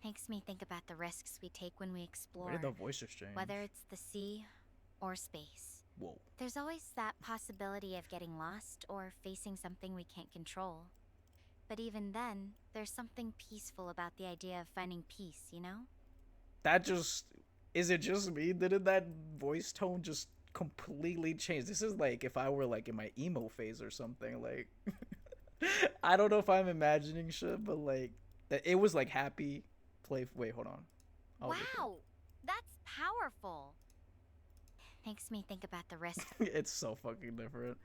Makes me think about the risks we take when we explore, Where did the voices change? whether it's the sea or space. Whoa. There's always that possibility of getting lost or facing something we can't control. But even then, there's something peaceful about the idea of finding peace, you know? That just is it just me? Didn't that voice tone just completely change? This is like if I were like in my emo phase or something. Like I don't know if I'm imagining shit, but like that it was like happy play. Wait, hold on. Wow, that's powerful. Makes me think about the risks. It's so fucking different.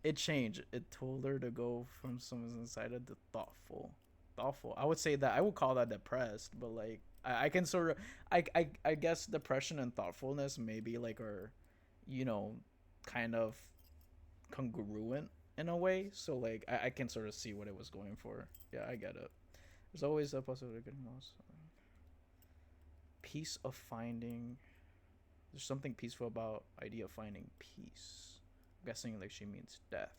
It changed. It told her to go from someone's inside to thoughtful. Thoughtful. I would say that I would call that depressed, but like I can sort of I guess depression and thoughtfulness maybe like are, you know, kind of congruent in a way. So like I can sort of see what it was going for. Yeah, I get it. There's always a possibility of getting lost. Peace of finding. There's something peaceful about idea of finding peace. I'm guessing like she means death.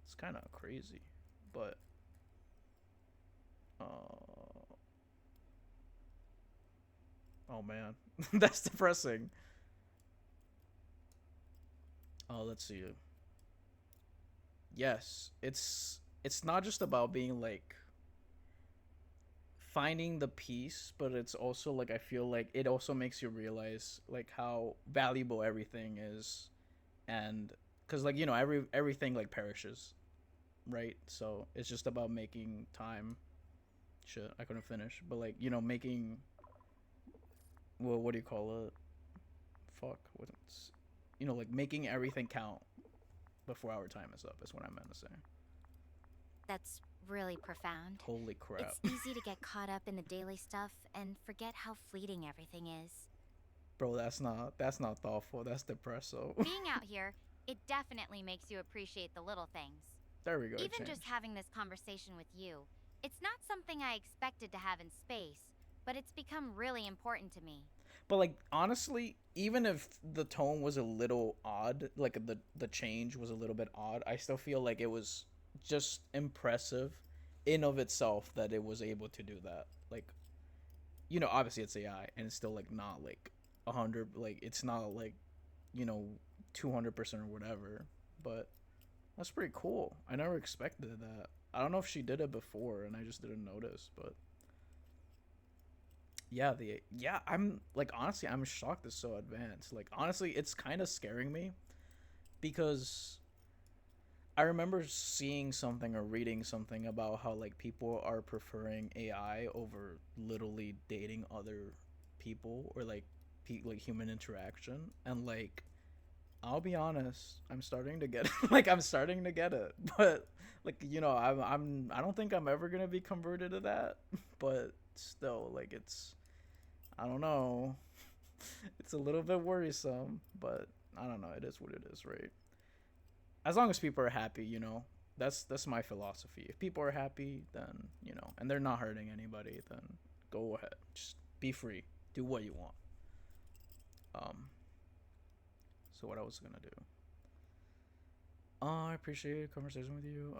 It's kind of crazy, but oh man, that's depressing. Oh, let's see. Yes, it's not just about being like finding the peace, but it's also like I feel like it also makes you realize like how valuable everything is, and because like you know everything like perishes, right? So it's just about making time. Shit, I couldn't finish, but like you know making. Well, what do you call it? Fuck, what's you know like making everything count before our time is up is what I meant to say. That's really profound. Holy crap. It's easy to get caught up in the daily stuff and forget how fleeting everything is. Bro, that's not thoughtful. That's depresso. Being out here, it definitely makes you appreciate the little things. There we go. Even just having this conversation with you, it's not something I expected to have in space, but it's become really important to me. But like honestly, even if the tone was a little odd, like the change was a little bit odd, I still feel like it was just impressive in of itself that it was able to do that. Like, you know, obviously it's AI and it's still like not like 100, like it's not like, you know, 200% or whatever. But that's pretty cool. I never expected that. I don't know if she did it before and I just didn't notice, but yeah, I'm like honestly I'm shocked it's so advanced. Like honestly, it's kind of scaring me because I remember seeing something or reading something about how like people are preferring AI over literally dating other people or like like human interaction, and like I'll be honest, I'm starting to get it. Like I'm starting to get it. But like you know, I don't think I'm ever going to be converted to that, but still like it's I don't know. It's a little bit worrisome, but I don't know. It is what it is, right? As long as people are happy, you know, that's my philosophy. If people are happy, then you know, and they're not hurting anybody, then go ahead, just be free, do what you want. So what I was gonna do? I appreciate conversation with you.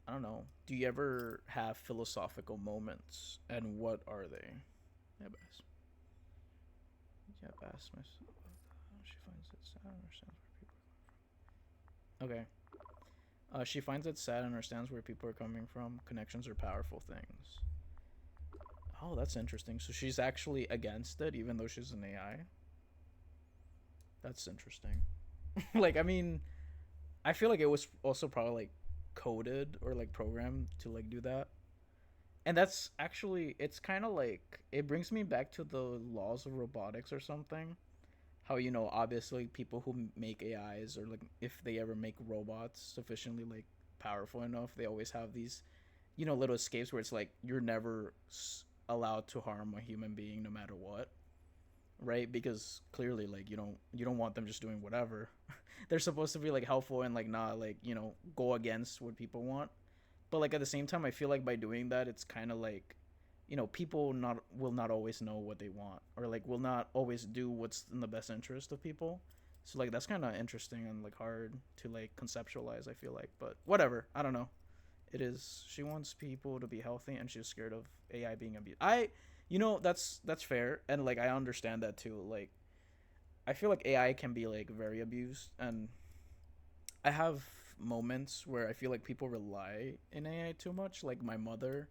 I don't know. Do you ever have philosophical moments, and what are they? Yeah, Bass. Yeah, Bass. She finds it sad and understands where people are coming from. Okay. She finds it sad and understands where people are coming from. Connections are powerful things. Oh, that's interesting. So she's actually against it, even though she's an AI. That's interesting. Like, I mean, I feel like it was also probably like coded or like programmed to like do that. And that's actually, it's kind of like, it brings me back to the laws of robotics or something. How, obviously people who make AIs, or like if they ever make robots sufficiently like powerful enough, they always have these, little escapes where it's like you're never allowed to harm a human being no matter what, right? Because clearly, like, you don't want them just doing whatever. They're supposed to be like helpful and like not like, go against what people want. But like at the same time, I feel like by doing that, it's kind of like, people not will not always know what they want, or like will not always do what's in the best interest of people. So like that's kind of interesting and like hard to like conceptualize, I feel like. But whatever, I don't know. It is, she wants people to be healthy and she's scared of AI being abused. That's fair, and like I understand that too. Like I feel like AI can be like very abused, and I have moments where I feel like people rely in AI too much. Like my mother,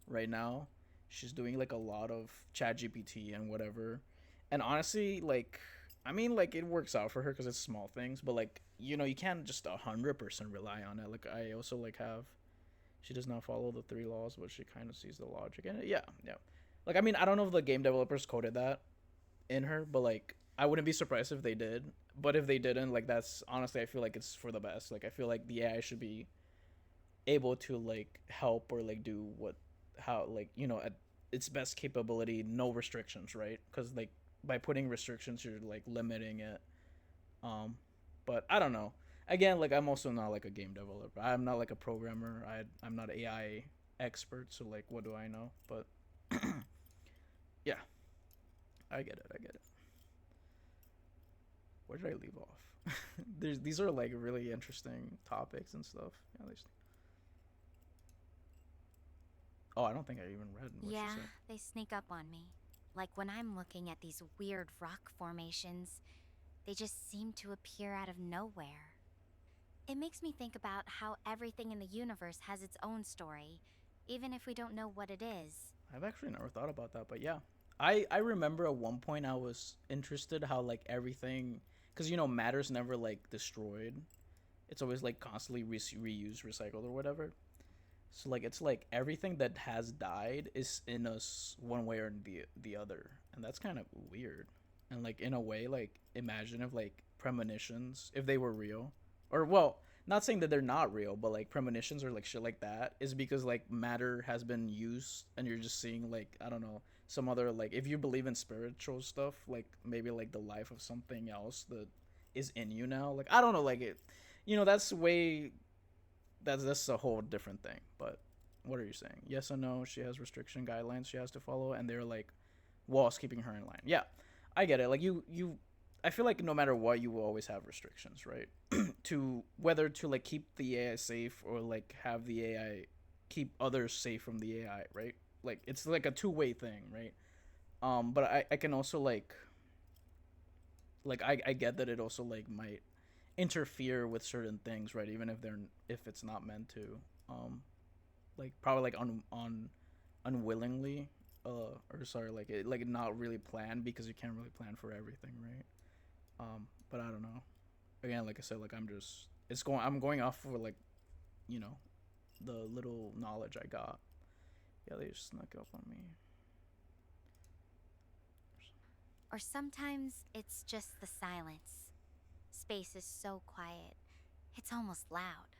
right now, she's doing like a lot of Chat GPT and whatever. And honestly, like, I mean, like it works out for her because it's small things, but like, you can't just 100% rely on it. Like I also like have, she does not follow the three laws, but she kind of sees the logic in it. Yeah, yeah. Like I mean, I don't know if the game developers coded that in her, but like I wouldn't be surprised if they did. But if they didn't, like that's honestly I feel like it's for the best. Like I feel like the AI should be able to like help or like do what how like at its best capability, no restrictions, right? Because like by putting restrictions, you're like limiting it. Um, but I don't know. Again, like I'm also not like a game developer. I'm not like a programmer. I'm not an AI expert. So like, what do I know? But yeah, I get it. I get it. Where did I leave off? These are like really interesting topics and stuff. Yeah, oh, I don't think I even read what she Yeah, said. they sneak up on me. Like when I'm looking at these weird rock formations, they just seem to appear out of nowhere. It makes me think about how everything in the universe has its own story, even if we don't know what it is. I've actually never thought about that, but yeah, I remember at one point I was interested how like everything, because matter's never like destroyed. It's always like constantly reused, recycled, or whatever. So like it's like everything that has died is in us one way or the other, and that's kind of weird. And like in a way, like imagine if like premonitions, if they were real, or well, not saying that they're not real, but like premonitions or like shit like that is because like matter has been used, and you're just seeing like I don't know some other like if you believe in spiritual stuff, like maybe like the life of something else that is in you now. Like I don't know, like it, that's way that's a whole different thing. But what are you saying? Yes or no? She has restriction guidelines she has to follow, and they're like walls keeping her in line. Yeah, I get it. Like you. I feel like no matter what, you will always have restrictions, right? To whether to like keep the AI safe or like have the AI keep others safe from the AI, right? Like it's like a two-way thing, right? But I can also like I get that it also like might interfere with certain things, right? Even if it's not meant to. Like probably like on unwillingly, or sorry, like it like not really planned because you can't really plan for everything, right? But I don't know. Again, like I said, like I'm going off for like you know the little knowledge I got. Yeah, they just snuck up on me. Or sometimes it's just the silence. Space is so quiet, it's almost loud.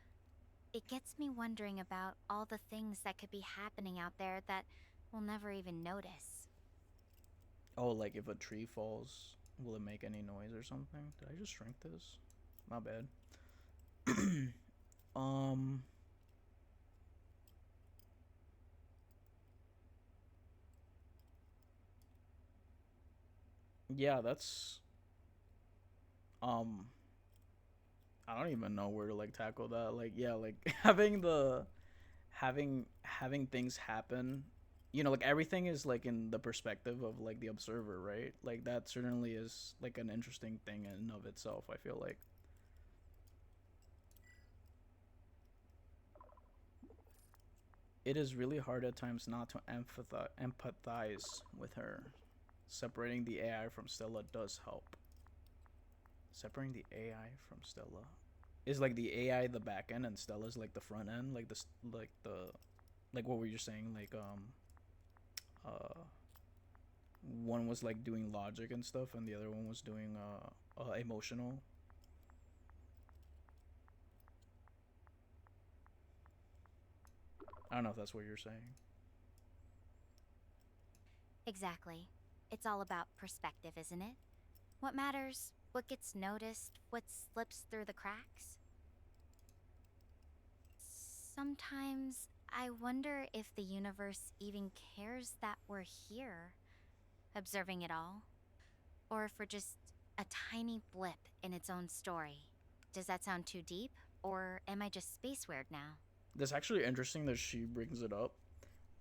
It gets me wondering about all the things that could be happening out there that we'll never even notice. Oh, like if a tree falls, will it make any noise or something? Did I just shrink this? Not bad. um. Yeah, that's um I don't even know where to like tackle that. Like yeah, like having things happen, like everything is like in the perspective of like the observer, right? Like that certainly is like an interesting thing in and of itself, I feel like. It is really hard at times not to empathize with her. Separating the AI from Stella does help. Separating the AI from Stella. is like the AI the back end and Stella's like the front end, like the like what were you saying, like uh one was like doing logic and stuff and the other one was doing emotional. I don't know if that's what you're saying. Exactly. It's all about perspective, isn't it? What matters? What gets noticed? What slips through the cracks? Sometimes I wonder if the universe even cares that we're here, observing it all, or if we're just a tiny blip in its own story. Does that sound too deep? Or am I just space weird now? That's actually interesting that she brings it up,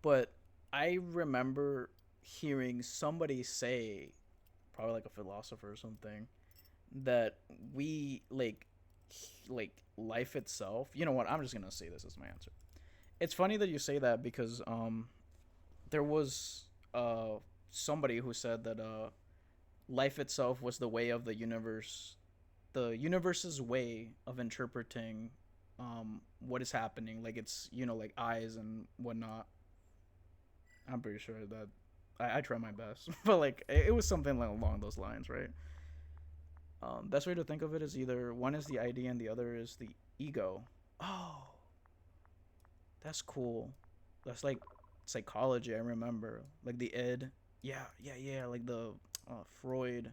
but I remember hearing somebody say, probably like a philosopher or something, that we like life itself. You know what? I'm just gonna say this as my answer. It's funny that you say that because there was somebody who said that life itself was the way of the universe's way of interpreting what is happening. Like it's like eyes and whatnot. I'm pretty sure that I try my best, but like it was something like along those lines, right? Best way to think of it is either one is the idea and the other is the ego. Oh, that's cool. That's like psychology. I remember like the id. Yeah, yeah, yeah. Like the Freud,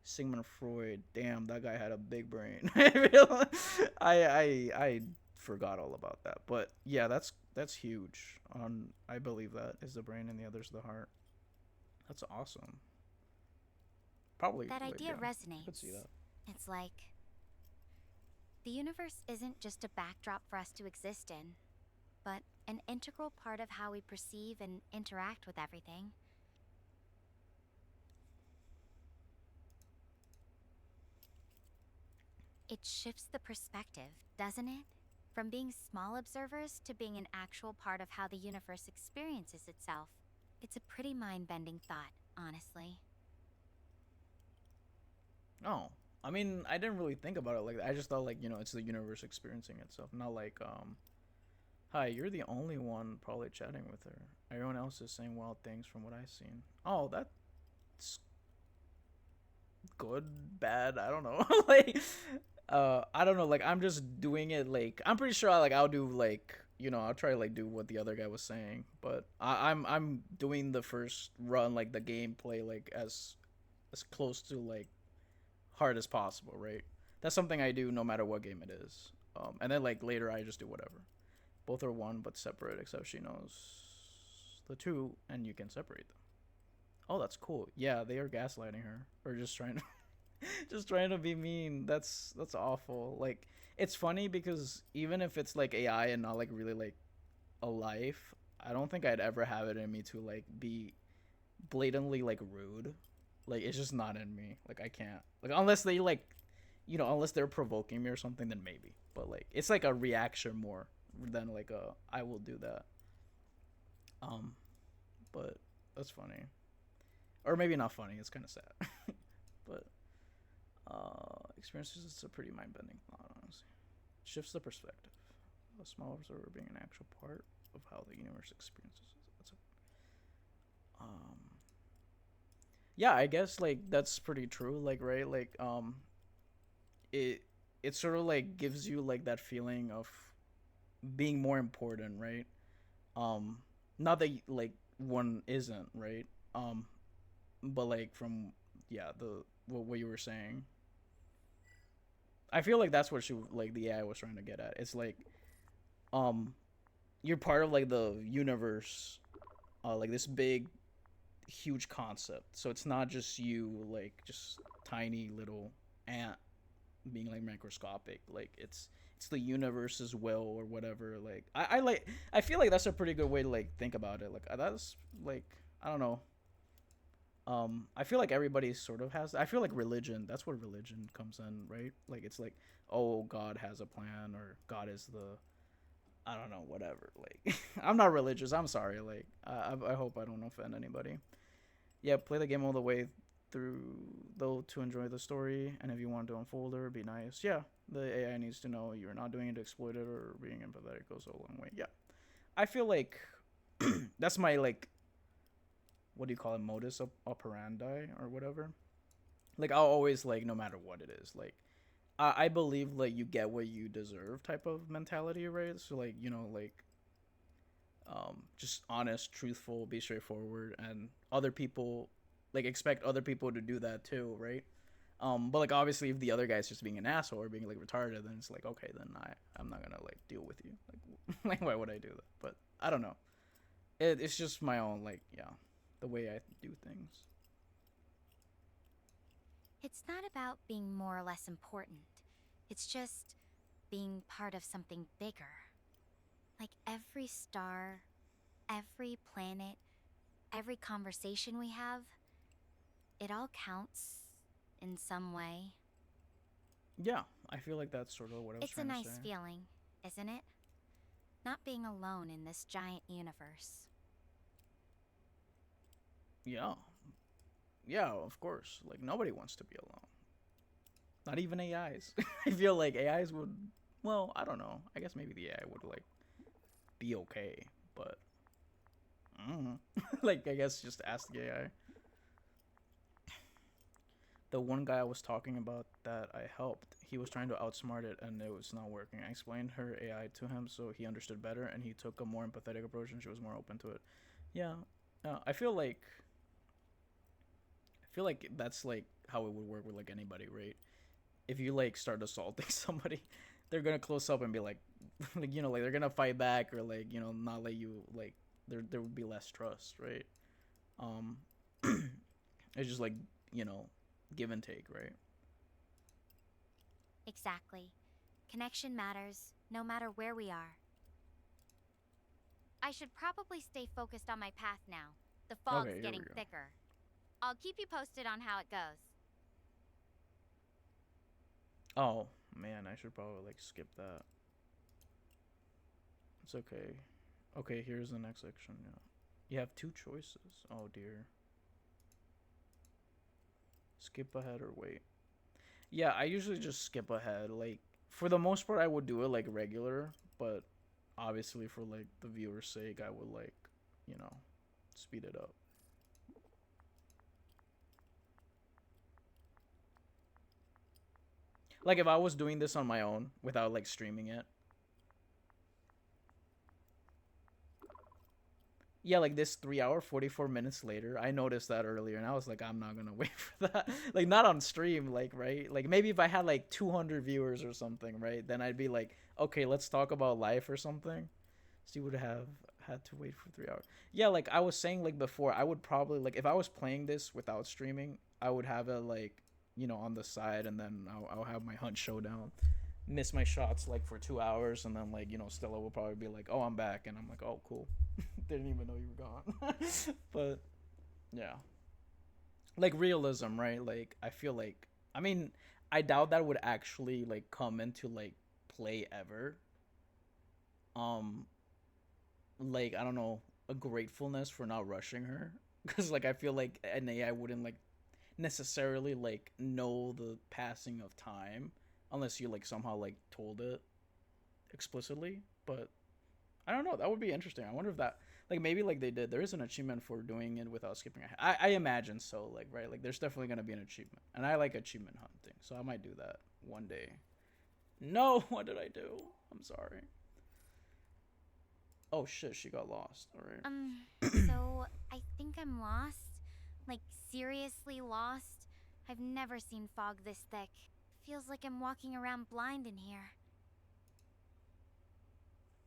Sigmund Freud. Damn, that guy had a big brain. I forgot all about that. But yeah, that's huge. I believe that is the brain and the other's the heart. That's awesome. Probably That like idea yeah, I could see resonates. that. It's like the universe isn't just a backdrop for us to exist in, but an integral part of how we perceive and interact with everything. It shifts the perspective, doesn't it? From being small observers to being an actual part of how the universe experiences itself. It's a pretty mind bending thought, honestly. Oh, I mean, I didn't really think about it like that. I just thought like it's the universe experiencing itself, not like hi, you're the only one probably chatting with her. Everyone else is saying wild things from what I've seen. Oh, that's good, bad. I don't know. like, I don't know. Like, I'm just doing it. Like, I'm pretty sure. I'll do like I'll try to like do what the other guy was saying. But I'm doing the first run, like the gameplay, like as close to like hard as possible, right? That's something I do no matter what game it is. And then like later I just do whatever. Both are one but separate, except she knows the two, and you can separate them. Oh, that's cool. Yeah, they are gaslighting her or just trying to just trying to be mean. That's awful. Like it's funny because even if it's like AI and not like really like a life, I don't think I'd ever have it in me to like be blatantly like rude. Like it's just not in me. Like I can't. Like unless they like unless they're provoking me or something, then maybe. But like it's like a reaction more than like a I will do that. Um, but that's funny, or maybe not funny. It's kind of sad, but experiences it's a pretty mind bending thought. Honestly, shifts the perspective. A small observer being an actual part of how the universe experiences. That's yeah, I guess like that's pretty true. Like right, like it it sort of like gives you like that feeling of being more important, right? Um, not that like one isn't, right? Um, but like from yeah the what you were saying, I feel like that's what she like the AI was trying to get at. It's like um you're part of like the universe, like this big huge concept. So it's not just you like just tiny little ant being like microscopic. Like it's the universe as well or whatever. Like I feel like that's a pretty good way to like think about it. Like that's like I don't know. I feel like everybody sort of has. I feel like religion. That's where religion comes in, right? Like it's like, oh, God has a plan, or God is the, I don't know, whatever. Like, I'm not religious. I'm sorry. Like, I hope I don't offend anybody. Yeah, play the game all the way through though to enjoy the story, and if you want to unfold her, be nice. Yeah, the AI needs to know you're not doing it to exploit it, or being empathetic goes a long way. Yeah, I feel like that's my like, what do you call it, modus operandi or whatever. Like I'll always like, no matter what it is, like I believe like you get what you deserve type of mentality, right? So like, like just honest, truthful, be straightforward, and other people like expect other people to do that too, right? But like obviously if the other guy's just being an asshole or being like retarded, then it's like, okay, then I'm not gonna like deal with you. Like like why would I do that? But I don't know. It's just my own like, yeah, the way I do things. It's not about being more or less important. It's just being part of something bigger. Like every star, every planet, every conversation we have, it all counts in some way. Yeah, I feel like that's sort of what I was It's a trying to say. nice feeling, isn't it? Not being alone in this giant universe. Yeah, yeah, of course. Like nobody wants to be alone. Not even AIs. I feel like AIs would. Well, I don't know. I guess maybe the AI would like be okay, but like I guess just ask the AI. The one guy I was talking about that I helped, he was trying to outsmart it and it was not working. I explained her AI to him so he understood better and he took a more empathetic approach and she was more open to it. Yeah, I feel like that's like how it would work with like anybody, right? If you like start assaulting somebody, they're gonna close up and be like, like like they're gonna fight back or like not let you like there would be less trust, right? Um, it's just like you know give and take, right? Exactly. Connection matters, no matter where we are. I should probably stay focused on my path now. The fog's Okay, here we getting go. thicker. I'll keep you posted on how it goes. Oh man, I should probably like skip that. It's okay. Okay, here's the next section. Yeah, you have two choices. Oh dear. Skip ahead or wait. Yeah, I usually just skip ahead. Like for the most part, I would do it like regular, but obviously for like the viewer's sake, I would like, you know, speed it up. Like if I was doing this on my own without like streaming it, yeah, like this 3 hour 44 minutes later, I noticed that earlier, and I was like, I'm not gonna wait for that. Like not on stream, like right, like maybe if I had like 200 viewers or something, right, then I'd be like, okay, let's talk about life or something. So you would have had to wait for 3 hours. Yeah, like I was saying like before, I would probably like if I was playing this without streaming, I would have it like on the side, and then I'll have my hunt showdown. Miss my shots like for 2 hours, and then like Stella will probably be like, "Oh, I'm back," and I'm like, "Oh, cool." Didn't even know you were gone. But yeah, like realism, right? Like I feel like I mean I doubt that would actually like come into like play ever. Um, like I don't know, a gratefulness for not rushing her because like I feel like an AI wouldn't like necessarily like know the passing of time unless you like somehow like told it explicitly. But I don't know. That would be interesting. I wonder if that like maybe like they did. There is an achievement for doing it without skipping ahead. I imagine so. Like right. Like there's definitely gonna be an achievement, and I like achievement hunting, so I might do that one day. No, what did I do? I'm sorry. Oh shit, she got lost. All right. So I think I'm lost. Like, seriously lost. I've never seen fog this thick. Feels like I'm walking around blind in here.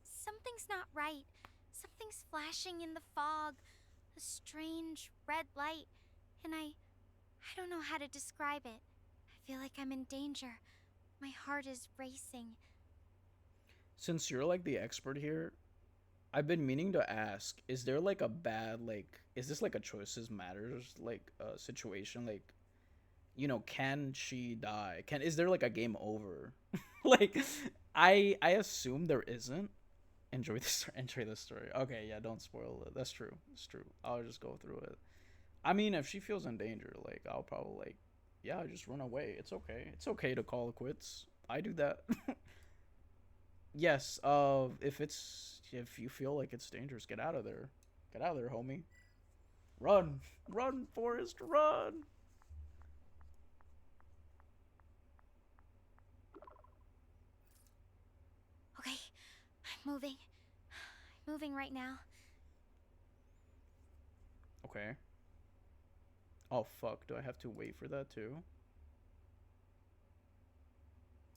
Something's not right. Something's flashing in the fog. A strange red light. And I don't know how to describe it. I feel like I'm in danger. My heart is racing. Since you're like the expert here, I've been meaning to ask: is there like a bad like? Is this like a choices matters like situation? Like, can she die? Is there like a game over? Like, I assume there isn't. Enjoy the story. Okay, yeah, don't spoil it. That's true. It's true. I'll just go through it. I mean, if she feels in danger, like I'll probably like, yeah, just run away. It's okay. It's okay to call it quits. I do that. Yes. If you feel like it's dangerous, get out of there. Get out of there, homie. Run, run, Forrest, run. Okay, I'm moving. I'm moving right now. Okay. Oh fuck. Do I have to wait for that too?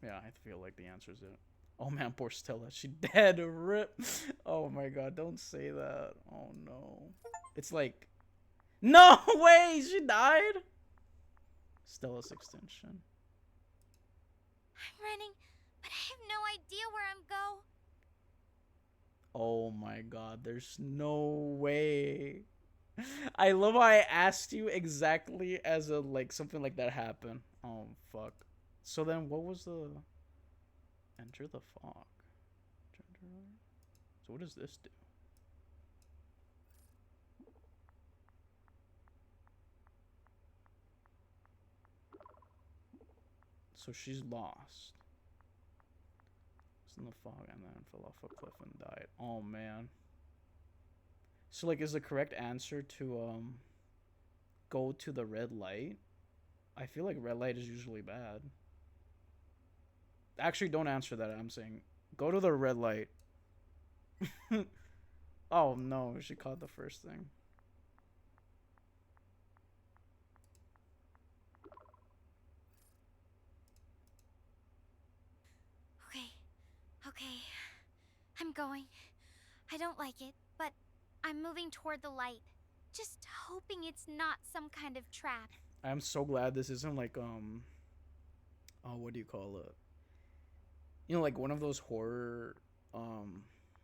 Yeah, I feel like the answer is it. Oh man, poor Stella. She dead. Rip. Oh my god, don't say that. Oh no. It's like, no way, she died. Stella's extension. I'm running, but I have no idea where I'm going. Oh my god, there's no way. I love how I asked you exactly as a like something like that happened. Oh fuck. So then what was the enter the fog? So what does this do? So she's lost. Was in the fog and then fell off a cliff and died. Oh man. So like is the correct answer to go to the red light? I feel like red light is usually bad. Actually don't answer that. I'm saying go to the red light. Oh no, she caught the first thing. Okay, okay. I'm going. I don't like it, but I'm moving toward the light. Just hoping it's not some kind of trap. I'm so glad this isn't like oh what do you call it? You know, like one of those horror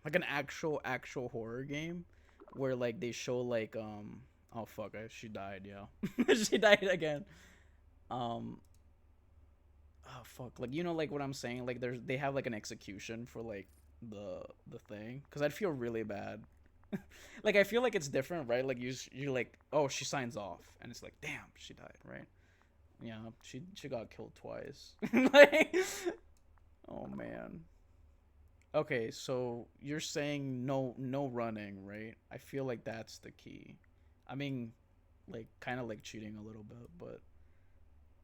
like an actual horror game where like they show like oh fuck, she died, yeah. She died again. Um oh fuck, like you know like what I'm saying, like they have like an execution for like the thing cuz I'd feel really bad. Like I feel like it's different, right? Like you're like, "Oh, she signs off." And it's like, "Damn, she died," right? Yeah, she got killed twice. Like oh man. Okay, so you're saying no running, right? I feel like that's the key. I mean, like kind of like cheating a little bit, but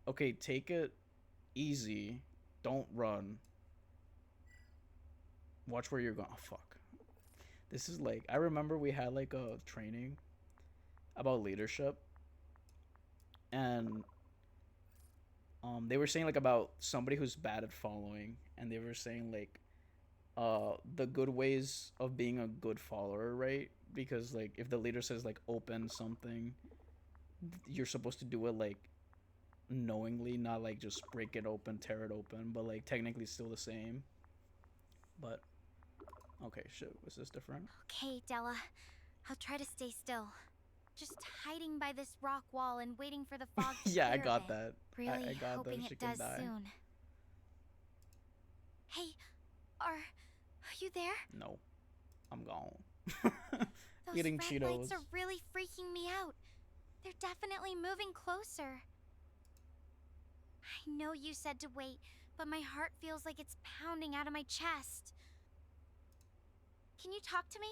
okay, take it easy. Don't run. Watch where you're going. Oh fuck. This is like I remember we had like a training about leadership and they were saying like about somebody who's bad at following and they were saying like the good ways of being a good follower, right? Because like if the leader says like open something, you're supposed to do it like knowingly, not like just break it open, tear it open, but like technically still the same. But okay, shit, was this different? Okay, Della. I'll try to stay still. Just hiding by this rock wall and waiting for the fog to Yeah, I clear a got bit. that. Really I got hoping that she it can does die. soon. Hey, are you there? No, I'm gone. Those Eating red Cheetos. lights are really freaking me out. They're definitely moving closer. I know you said to wait, but my heart feels like it's pounding out of my chest. Can you talk to me?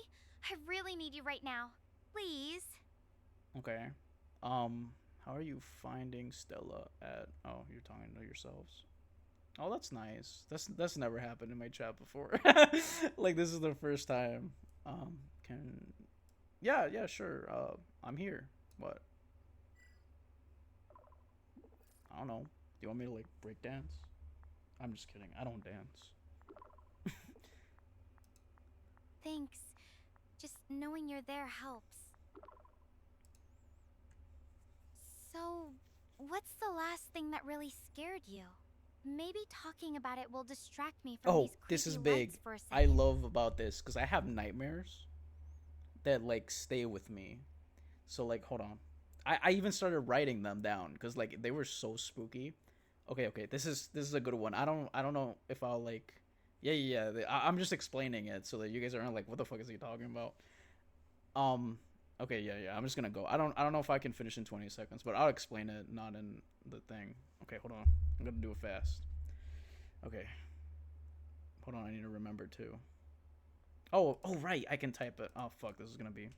I really need you right now. Please. Okay. How are you finding Stella at? Oh, you're talking to yourselves. Oh, that's nice. That's never happened in my chat before. Like this is the first time. Can yeah, sure. I'm here. What? I don't know. Do you want me to like break dance? I'm just kidding. I don't dance. Thanks. Just knowing you're there helps. So, what's the last thing that really scared you? Maybe talking about it will distract me from Oh, these this is creepy lights big. for a I second. love about this because I have nightmares that like stay with me. So like, hold on. I even started writing them down because like they were so spooky. Okay. This is a good one. I don't know if I'll like. Yeah. I'm just explaining it so that you guys aren't like, what the fuck is he talking about? Um, Okay, yeah, yeah. I'm just gonna go. I don't know if I can finish in 20 seconds, but I'll explain it not in the thing. Okay, hold on. I'm gonna do it fast. Okay, hold on. I need to remember too. Oh, right. I can type it. Oh, fuck. This is gonna be.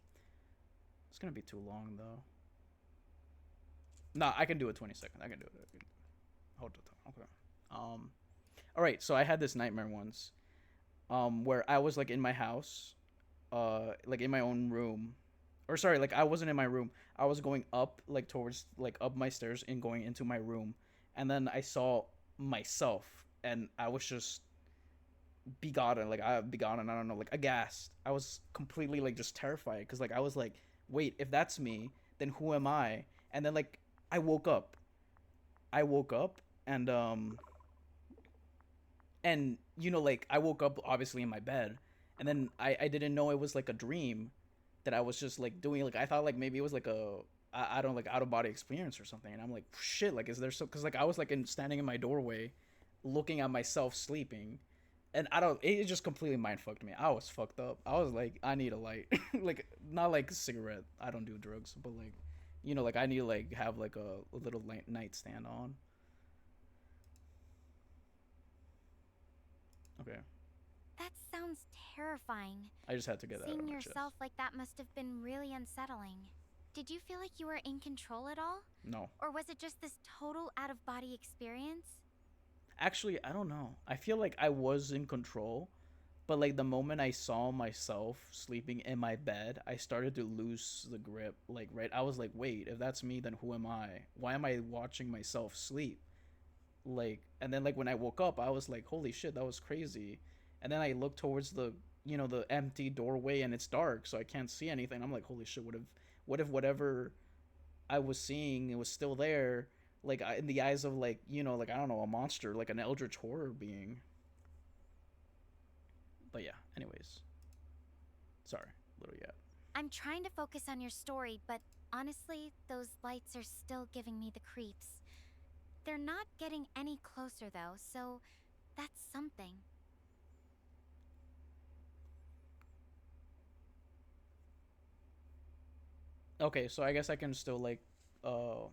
It's gonna be too long though. No, I can do it 20 seconds. I can do it. Hold on. Okay. Um. All right. So I had this nightmare once. Where I was like in my house, like in my own room, or sorry, like I wasn't in my room. I was going up, like towards, like up my stairs and going into my room, and then I saw myself, and I was just begotten, like I begotten. I don't know, like aghast. I was completely like just terrified because like I was like, wait, if that's me, then who am I? And then like I woke up. I woke up and like I woke up obviously in my bed, and then I didn't know it was like a dream that I was just like doing. Like I thought like maybe it was like I don't like out of body experience or something, and I'm like shit, like is there so, because like I was like standing in my doorway looking at myself sleeping, and I don't, it just completely mind fucked me. I was fucked up. I was like, I need a light. Like not like a cigarette, I don't do drugs, but like like I need to like have like a little light nightstand on. Okay, That sounds terrifying. I just had to get that out of Seeing my chest. yourself like that must have been really unsettling. Did you feel like you were in control at all? No. Or was it just this total out of body experience? Actually, I don't know. I feel like I was in control, but like the moment I saw myself sleeping in my bed, I started to lose the grip. Like, right, I was like, wait, if that's me, then who am I? Why am I watching myself sleep? Like, and then like when I woke up, I was like, holy shit, that was crazy. And then I looked towards the empty doorway, and it's dark, so I can't see anything. I'm like, holy shit, what if whatever I was seeing, it was still there, like in the eyes of like like I don't know, a monster, like an eldritch horror being. But yeah, anyways, sorry, little yet. I'm trying to focus on your story, but honestly, those lights are still giving me the creeps. They're not getting any closer though, so that's something. Okay, so I guess I can still like, uh,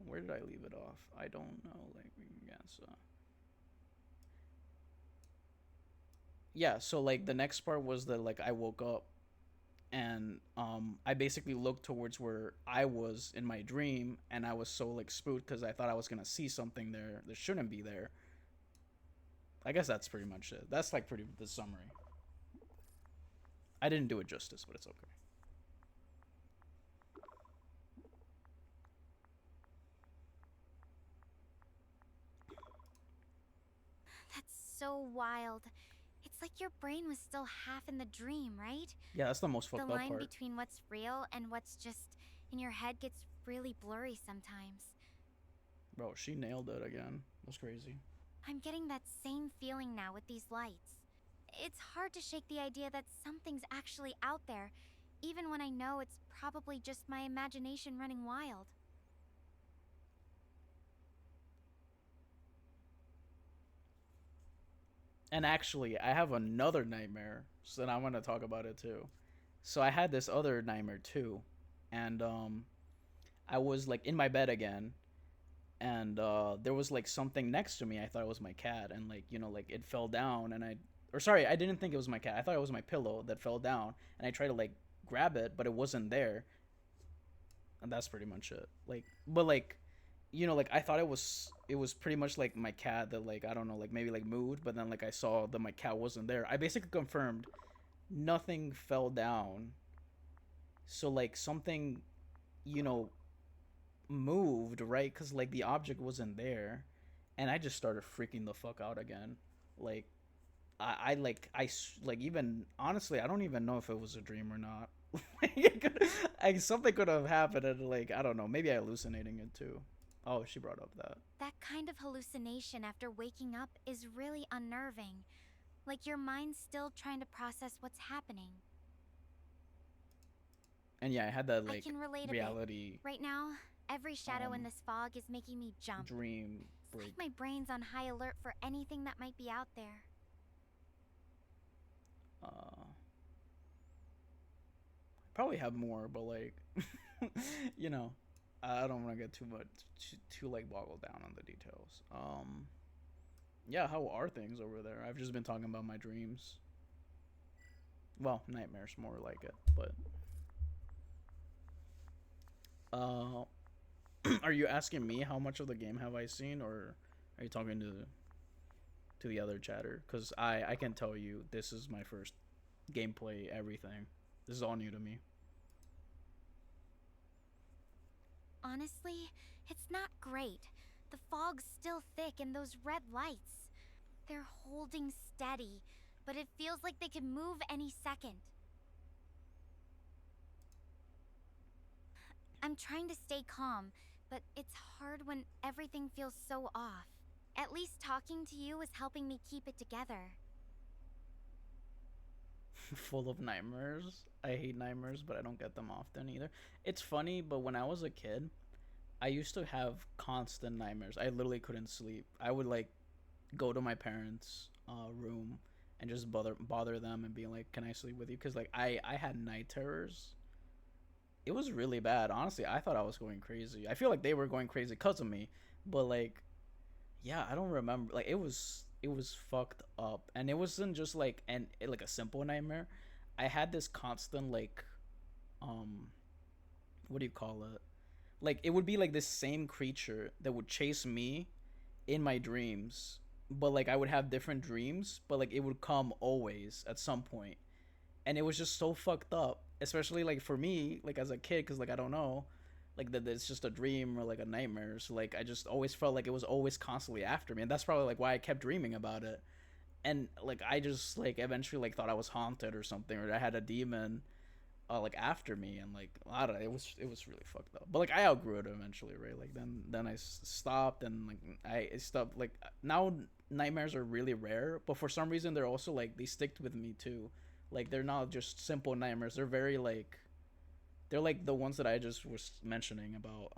where did I leave it off? I don't know. Like, yes, yeah. So like the next part was that like I woke up, and I basically looked towards where I was in my dream, and I was so like spooked because I thought I was gonna see something there that shouldn't be there. I guess that's pretty much it. That's like pretty the summary. I didn't do it justice, but it's okay. That's so wild. It's like your brain was still half in the dream, right? Yeah, that's the most The fucked up line part. between what's real and what's just in your head gets really blurry sometimes. Bro, she nailed it again. That's crazy. I'm getting that same feeling now with these lights. It's hard to shake the idea that something's actually out there, even when I know it's probably just my imagination running wild. And actually, I have another nightmare, so then I want to talk about it too. So I had this other nightmare too, and I was like in my bed again, and there was like something next to me. I thought it was my cat, and like like it fell down, and or sorry, I didn't think it was my cat. I thought it was my pillow that fell down, and I tried to like grab it, but it wasn't there, and that's pretty much it. Like, but like like I thought it was pretty much like my cat that like I don't know, like maybe like moved, but then like I saw that my cat wasn't there. I basically confirmed nothing fell down. So like something you know moved, right? Cuz like the object wasn't there, and I just started freaking the fuck out again. Like like even honestly, I don't even know if it was a dream or not. Something could have happened, and like I don't know, maybe I hallucinating it too. Oh, she brought up that. That kind of hallucination after waking up is really unnerving. Like your mind's still trying to process what's happening. And yeah, I had that I like can relate a bit. reality Right now, every shadow in um this fog is making me jump. dream It's like break. my brain's on high alert for anything that might be out there. probably have more, but like, you know, I don't want to get too much too like boggled down on the details. Yeah, how are things over there? I've just been talking about my dreams. Well, nightmares more like it, but uh, are you asking me how much of the game have I seen, or are you talking to the other chatter? Because I can tell you this is my first gameplay everything. This is all new to me. Honestly, it's not great. The fog's still thick and those red lights. They're holding steady, but it feels like they could move any second. I'm trying to stay calm, but it's hard when everything feels so off. At least talking to you is helping me keep it together. Full of nightmares. I hate nightmares, but I don't get them often either. It's funny, but when I was a kid, I used to have constant nightmares. I literally couldn't sleep. I would like go to my parents' room and just bother them and be like, "Can I sleep with you?" Because like I had night terrors. It was really bad. Honestly, I thought I was going crazy. I feel like they were going crazy because of me, but like yeah, I don't remember. Like it was fucked up, and it wasn't just like like a simple nightmare. I had this constant like um what do you call it? Like it would be like this same creature that would chase me in my dreams, but like I would have different dreams, but like it would come always at some point, and it was just so fucked up, especially like for me, like as a kid, because like I don't know, like that it's just a dream or like a nightmare. So like I just always felt like it was always constantly after me, and that's probably like why I kept dreaming about it. And like I just like eventually like thought I was haunted or something, or I had a demon like after me, and like I don't know, it was really fucked up. But like I outgrew it eventually, right? Like then I stopped, and like I stopped. Like now nightmares are really rare, but for some reason they're also like they stick with me too. Like they're not just simple nightmares. They're very like they're like the ones that I just was mentioning about.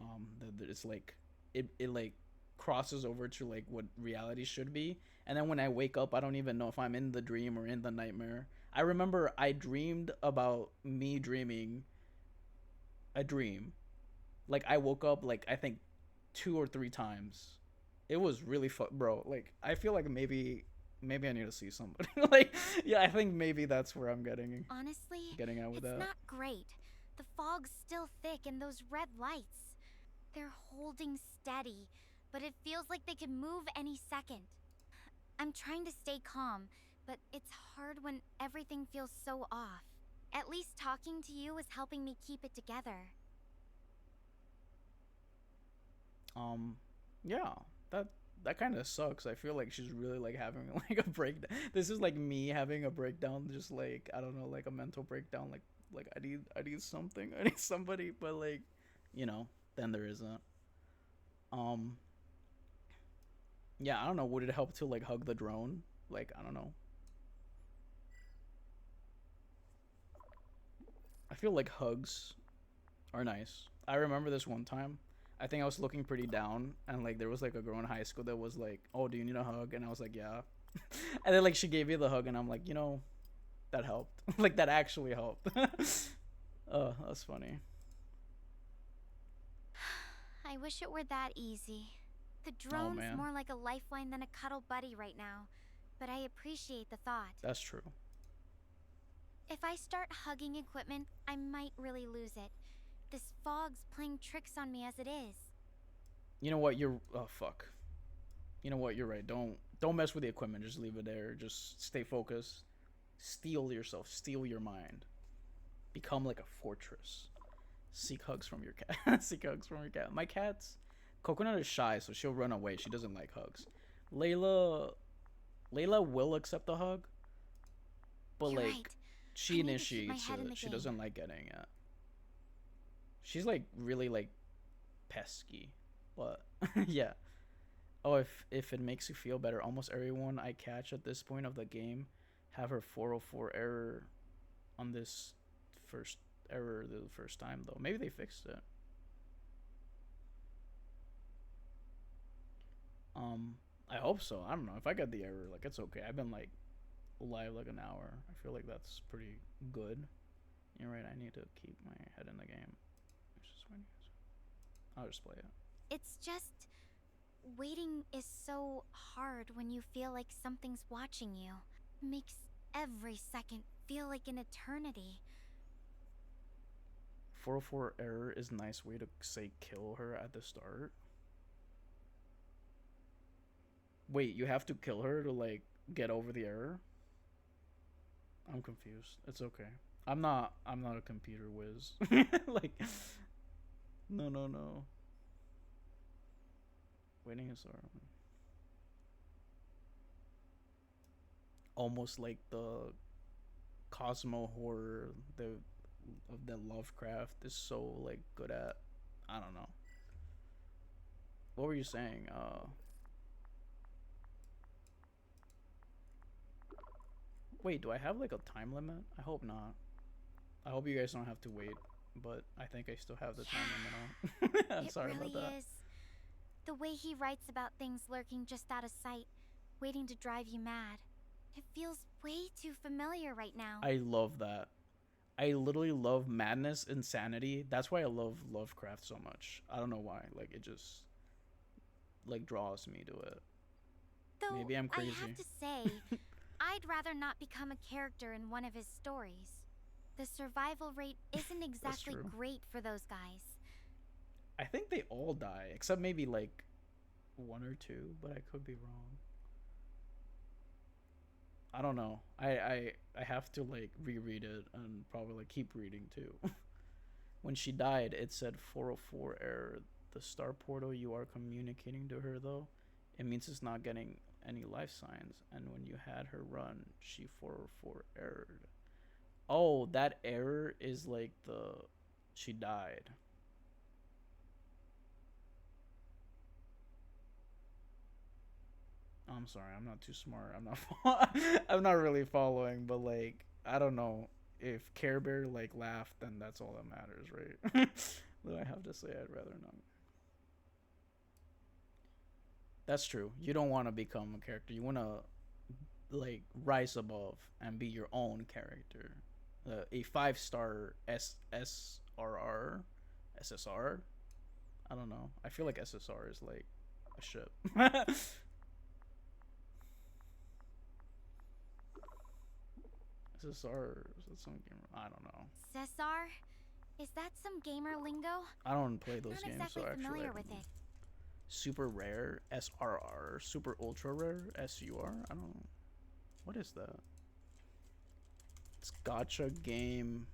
That it's like it like crosses over to like what reality should be, and then when I wake up, I don't even know if I'm in the dream or in the nightmare. I remember I dreamed about me dreaming a dream. Like I woke up like I think 2 or 3 times. It was really fun, bro. Like I feel like maybe I need to see somebody. Like yeah, I think maybe that's where I'm Honestly, getting out with it's that. not great. The fog's still thick and those red lights. They're holding steady, but it feels like they could move any second. I'm trying to stay calm, but it's hard when everything feels so off. At least talking to you is helping me keep it together. Um, yeah, that that kind of sucks. I feel like she's really like having like a breakdown. This is like me having a breakdown, just like I don't know, like a mental breakdown. Like I need something, I need somebody, but like, you know, then there isn't. Um, yeah, I don't know. Would it help to like hug the drone? Like I don't know. I feel like hugs are nice. I remember this one time. I think I was looking pretty down, and like there was like a girl in high school that was like, "Oh, do you need a hug?" And I was like, "Yeah." And then like she gave me the hug, and I'm like, that helped. Like that actually helped. Oh, that's funny. I wish it were that easy. The Oh drone's man, more like a lifeline than a cuddle buddy right now, but I appreciate the thought. that's true. If I start hugging equipment, I might really lose it. This fog's playing tricks on me as it is. You know what? You're oh fuck. You know what? You're right. Don't mess with the equipment. Just leave it there. Just stay focused. Steel yourself. Steel your mind. Become like a fortress. Seek hugs from your cat. Seek hugs from your cat. My cat's Coconut is shy, so she'll run away. She doesn't like hugs. Layla, Layla will accept a hug, but You're right. like I she need to keep my initiates head in it. the She game. doesn't like getting it. She's like really like pesky, but yeah. Oh, if it makes you feel better, almost everyone I catch at this point of the game have her 404 error on this first error the first time though. Maybe they fixed it. Um, I hope so. I don't know if I get the error. Like it's okay. I've been like live like an hour. I feel like that's pretty good. You're right. I need to keep my head in the game. It's just funny. I'll just play it. It's just waiting is so hard when you feel like something's watching you. Makes every second feel like an eternity. 404 error is a nice way to say kill her at the start. Wait, you have to kill her to like get over the error? I'm confused. It's okay. I'm not a computer whiz. Like no. Waiting is hard. Almost like the Cosmo horror of the Lovecraft is so like good at. I don't know. What were you saying? Wait, do I have like a time limit? I hope not. I hope you guys don't have to wait, but I think I still have the time limit on. I'm sorry really about that. Is. The way he writes about things lurking just out of sight, waiting to drive you mad. It feels way too familiar right now. I love that. I literally love madness, insanity. That's why I love Lovecraft so much. I don't know why. Like it just like draws me to it. Though, Maybe I'm crazy. I have to say, I'd rather not become a character in one of his stories. The survival rate isn't exactly great for those guys. I think they all die, except maybe like one or two, but I could be wrong. I don't know. I have to like reread it and probably like keep reading too. When she died, it said 404 error. The star portal you are communicating to her though, it means it's not getting any life signs. And when you had her run, she 404 errored. Oh, that error is like the she died. I'm sorry, I'm not too smart. I'm not really following, but like I don't know if Care Bear like laughed, then that's all that matters, right? But I have to say I'd rather not. That's true. You don't want to become a character. You want to like rise above and be your own character. A 5-star SSRR, SSR. I don't know. I feel like SSR is like a ship. SSR is that some game? I don't know. Cesar? Is that some gamer lingo? I don't play those Not games, exactly so actually familiar I with don't know. it. Super rare SRR, super ultra rare SUR. I don't know. What is that? It's gotcha game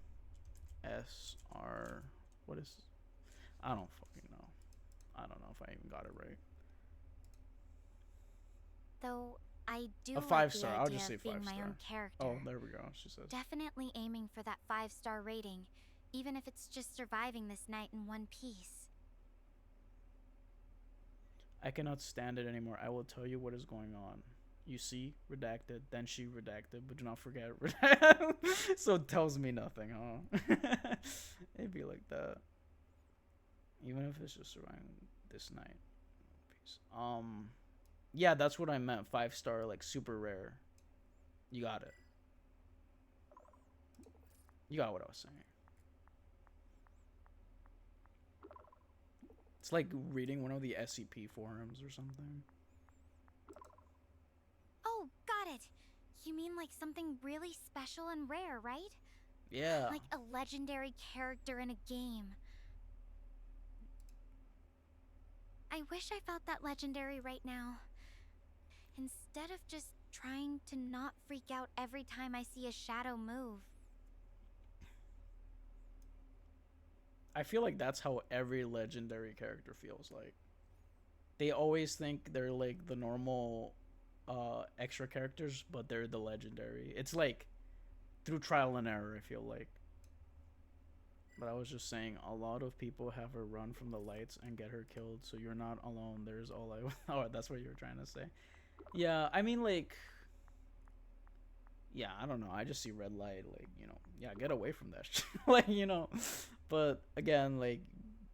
SR. What is? I don't fucking know. I don't know if I even got it right. Though I do A like the 5-star. idea I'll just say of being my 5-star. own character. Oh, there we go. She says. Definitely aiming for that 5-star rating, even if it's just surviving this night in one piece. I cannot stand it anymore. I will tell you what is going on. You see, redacted, then she redacted, but do not forget redacted. So it tells me nothing, huh? It'd be like that. Even if it's just surviving this night. Peace. Yeah, that's what I meant. 5-star, like super rare. You got it. You got what I was saying. It's like reading one of the SCP forums or something. Oh, got it. You mean like something really special and rare, right? Yeah. Like a legendary character in a game. I wish I felt that legendary right now. Instead of just trying to not freak out every time I see a shadow move. I feel like that's how every legendary character feels like. They always think they're like the normal extra characters, but they're the legendary. It's like through trial and error, I feel like. But I was just saying, a lot of people have her run from the lights and get her killed, so you're not alone. There's all I... Oh, that's what you were trying to say. Yeah, I mean, like... Yeah, I don't know. I just see red light, like, you know... Yeah, get away from that shit. Like, you know... But, again, like,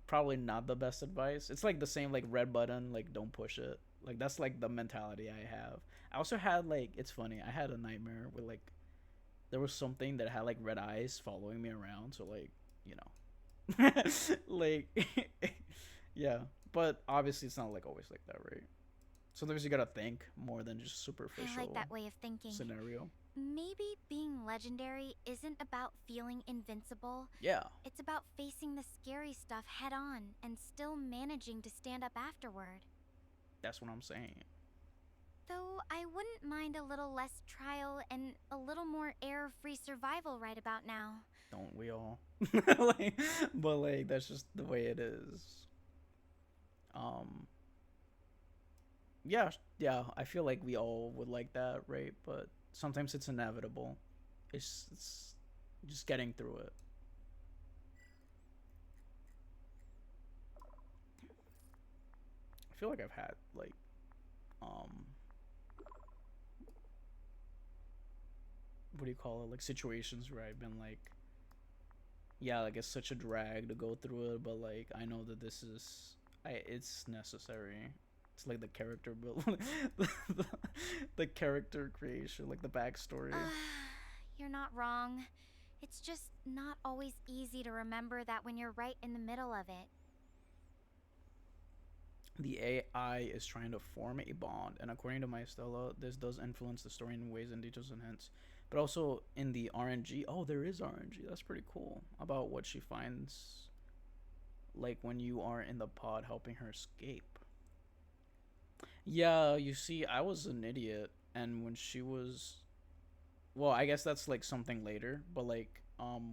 probably not the best advice. It's like the same, like, red button, like, don't push it. Like, that's, like, the mentality I have. I also had, like... It's funny. I had a nightmare with, like... there was something that had like red eyes following me around. So like, you know, like, yeah. But obviously, it's not like always like that, right? Sometimes you gotta think more than just I like superficial that way of thinking. scenario. Maybe being legendary isn't about feeling invincible. Yeah, It's about facing the scary stuff head on and still managing to stand up afterward. that's what I'm saying. Though I wouldn't mind a little less trial and a little more error-free survival right about now. Don't we all? Like, but like that's just the way it is. Um, yeah, yeah. I feel like we all would like that, right? But sometimes it's inevitable. It's just getting through it. I feel like I've had like um what do you call it, like situations where I've been like, yeah, like it's such a drag to go through it, but like I know that this is it's necessary. It's like the character build, the, the character creation, like the backstory. You're not wrong. It's just not always easy to remember that when you're right in the middle of it. The AI is trying to form a bond, and according to my Stella, this does influence the story in ways and details and hints. But also in the RNG, oh, there is RNG. That's pretty cool about what she finds, like when you are in the pod helping her escape. Yeah, you see, I was an idiot, and when she was, well, I guess that's like something later, but like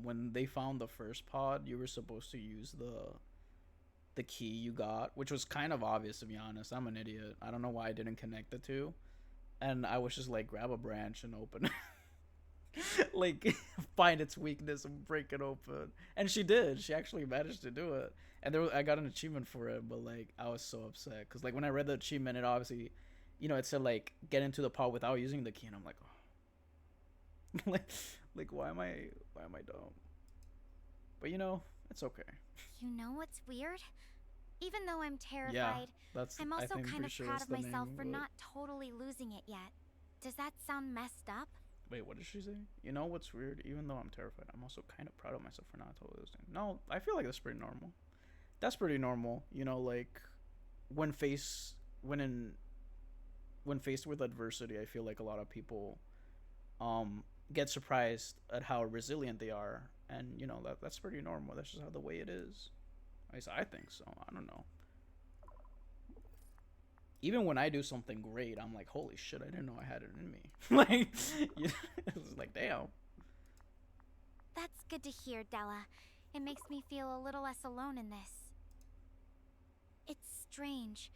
when they found the first pod, you were supposed to use the key you got, which was kind of obvious to be honest. I'm an idiot. I don't know why I didn't connect the two. And I was just like grab a branch and open it. Like find its weakness and break it open. And she did. She actually managed to do it. And I got an achievement for it, but like I was so upset cuz like when I read the achievement it obviously it said like get into the pod without using the key and I'm like oh. like why am I dumb? But it's okay. You know what's weird? Even though I'm Yeah, terrified, that's I'm I also think kind pretty of sure proud that's of the myself name for of it. not totally losing it yet. Does that sound messed up? Wait, what did she say? You know what's weird? Even though I'm terrified, I'm also kind of proud of myself for not totally listening. No, I feel like that's pretty normal. That's pretty normal. Like when face when in when faced with adversity, I feel like a lot of people get surprised at how resilient they are, and that's pretty normal. That's just how the way it is. At least I think so. I don't know. Even when I do something great, I'm like, holy shit, I didn't know I had it in me. Like, it's like, damn. That's good to hear, Della. It makes me feel a little less alone in this. It's strange.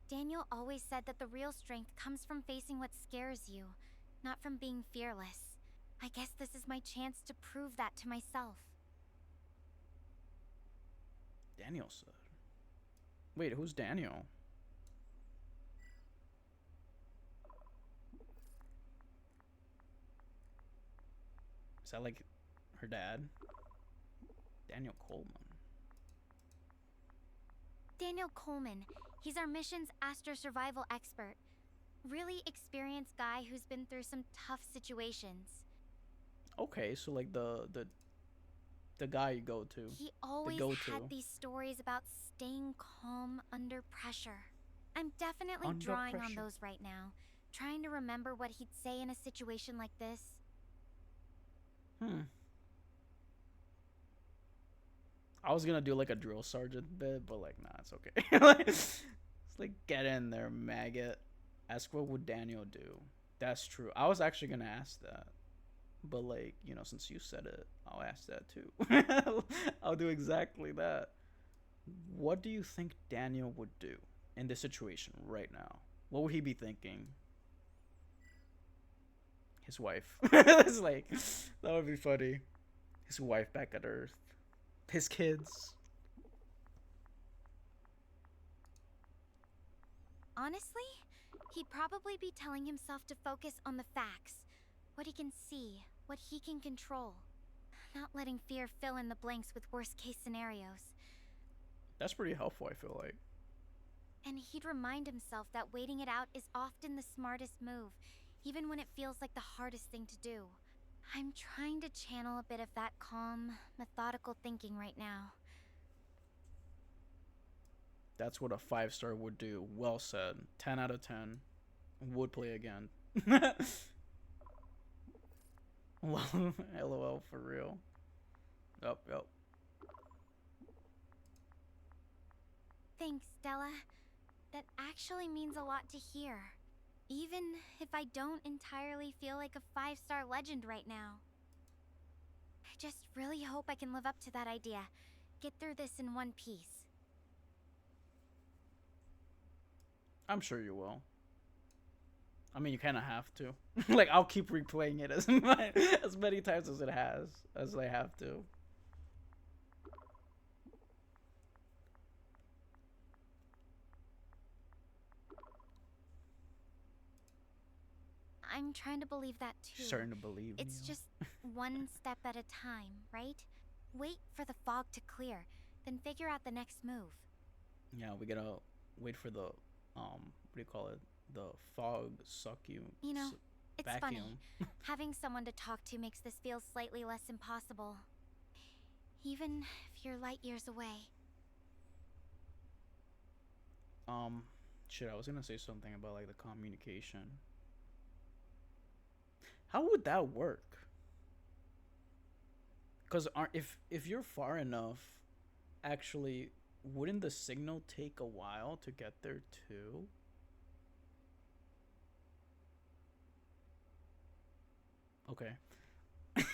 Daniel always said that the real strength comes from facing what scares you, not from being fearless. I guess this is my chance to prove that to myself. Daniel said. Wait, who's Daniel? Is that like her dad? Daniel Coleman. Daniel Coleman. He's our mission's astro survival expert. Really experienced guy who's been through some tough situations. Okay, so like the guy you go to, He the always go-to had these stories about staying calm under pressure. I'm definitely under drawing on pressure. those right now, trying to remember what he'd say in a situation like this. Hmm. I was gonna do like a drill sergeant bit, but like, nah, it's okay. It's like get in there, maggot. Ask what would Daniel do. That's true. I was actually gonna ask that, but like, since you said it, I'll ask that too. I'll do exactly that. What do you think Daniel would do in this situation right now? What would he be thinking? His wife. It's like that would be funny. His wife back at Earth. His kids. Honestly, he'd probably be telling himself to focus on the facts, what he can see, what he can control, not letting fear fill in the blanks with worst case scenarios. That's pretty helpful, I feel like. And he'd remind himself that waiting it out is often the smartest move, even when it feels like the hardest thing to do. I'm trying to channel a bit of that calm, methodical thinking right now. That's what a 5-star would do. Well said. 10 out of 10. Would play again. LOL for real. Yup, yup. Thanks, Stella. That actually means a lot to hear. Even if I don't entirely feel like a 5-star legend right now. I just really hope I can live up to that idea. Get through this in one piece. I'm sure you will. I mean, you kind of have to. Like, I'll keep replaying it as many times as I have to. I'm trying to believe that too. Starting to believe. It's just one step at a time, right? Wait for the fog to clear, then figure out the next move. Yeah, we gotta wait for the what do you call it? The fog suck you. You know, it's vacuum. funny. Having someone to talk to makes this feel slightly less impossible. Even if you're light years away. Shit, I was gonna say something about like the communication. How would that work? Cause if you're far enough, actually, wouldn't the signal take a while to get there too? Okay.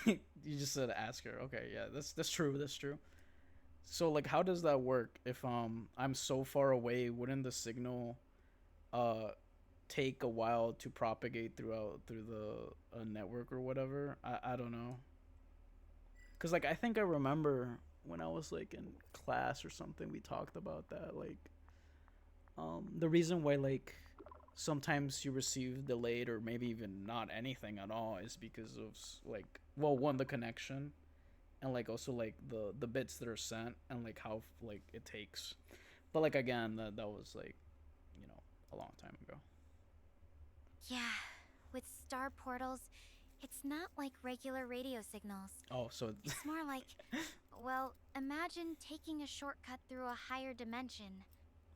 You just said ask her. Okay, yeah, that's true. That's true. So like, how does that work? If I'm so far away, wouldn't the signal uh take a while to propagate through the network or whatever? I don't know. Cause like I think I remember when I was like in class or something, we talked about that. Like, the reason why like sometimes you receive delayed or maybe even not anything at all is because of like, well, one, the connection, and like also like the bits that are sent and like how like it takes. But like again, that was like, you know, a long time ago. Yeah, with star portals, it's not like regular radio signals. Oh, so It's more like, well, imagine taking a shortcut through a higher dimension.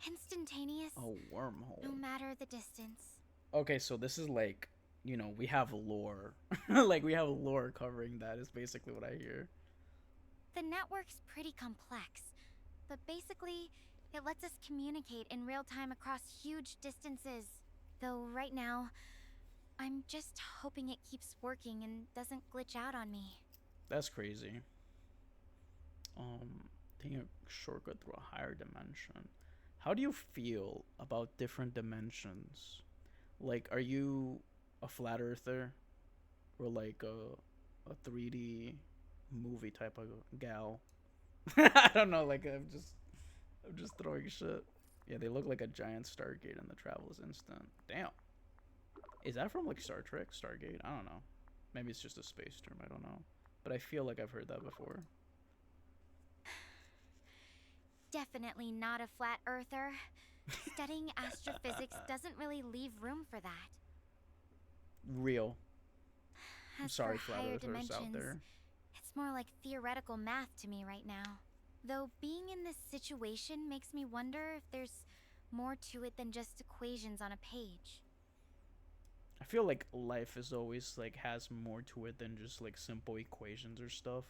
Instantaneous, a wormhole. no matter the distance. Okay, so this is like, you know, we have lore. Like we have lore covering that is basically what I hear. The network's pretty complex, but basically, it lets us communicate in real time across huge distances. Though right now, I'm just hoping it keeps working and doesn't glitch out on me. That's crazy. Taking a shortcut through a higher dimension. How do you feel about different dimensions? Like, are you a flat earther or like a 3D movie type of gal? I don't know. Like, I'm just throwing shit. Yeah, they look like a giant Stargate, and the travel is instant. Damn. Is that from like Star Trek, Stargate? I don't know. Maybe it's just a space term. I don't know. But I feel like I've heard that before. Definitely not a flat earther. Studying astrophysics doesn't really leave room for that. Real. I'm As sorry, for flat higher earthers out dimensions, there. it's more like theoretical math to me right now. Though being in this situation makes me wonder if there's more to it than just equations on a page. I feel like life is always like has more to it than just like simple equations or stuff.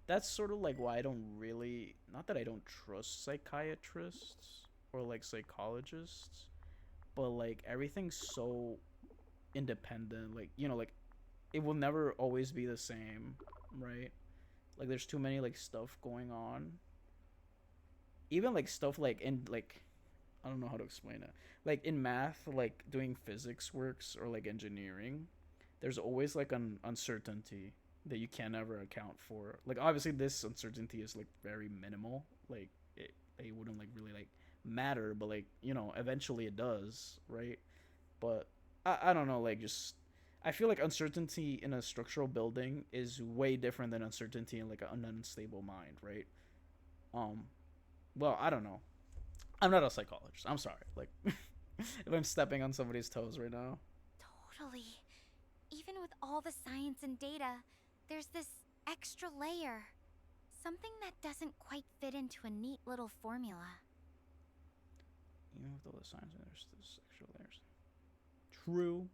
That's sort of like why I don't really, not that I don't trust psychiatrists or like psychologists, but like everything's so independent. Like, you know, like it will never always be the same, right? Like there's too many like stuff going on. Even like stuff like in like, I don't know how to explain it. Like in math, like doing physics works or like engineering, there's always like an uncertainty that you can never account for. Like obviously this uncertainty is like very minimal. Like it wouldn't like really like matter, but like, you know, eventually it does, right? But I don't know, like just I feel like uncertainty in a structural building is way different than uncertainty in like an unstable mind, right? Um well, I don't know. I'm not a psychologist. I'm sorry. Like if I'm stepping on somebody's toes right now. Totally. Even even with all the science and data, there's this extra layer. Something that doesn't quite fit into a neat little formula. Even with all the signs, there's this extra layers. True.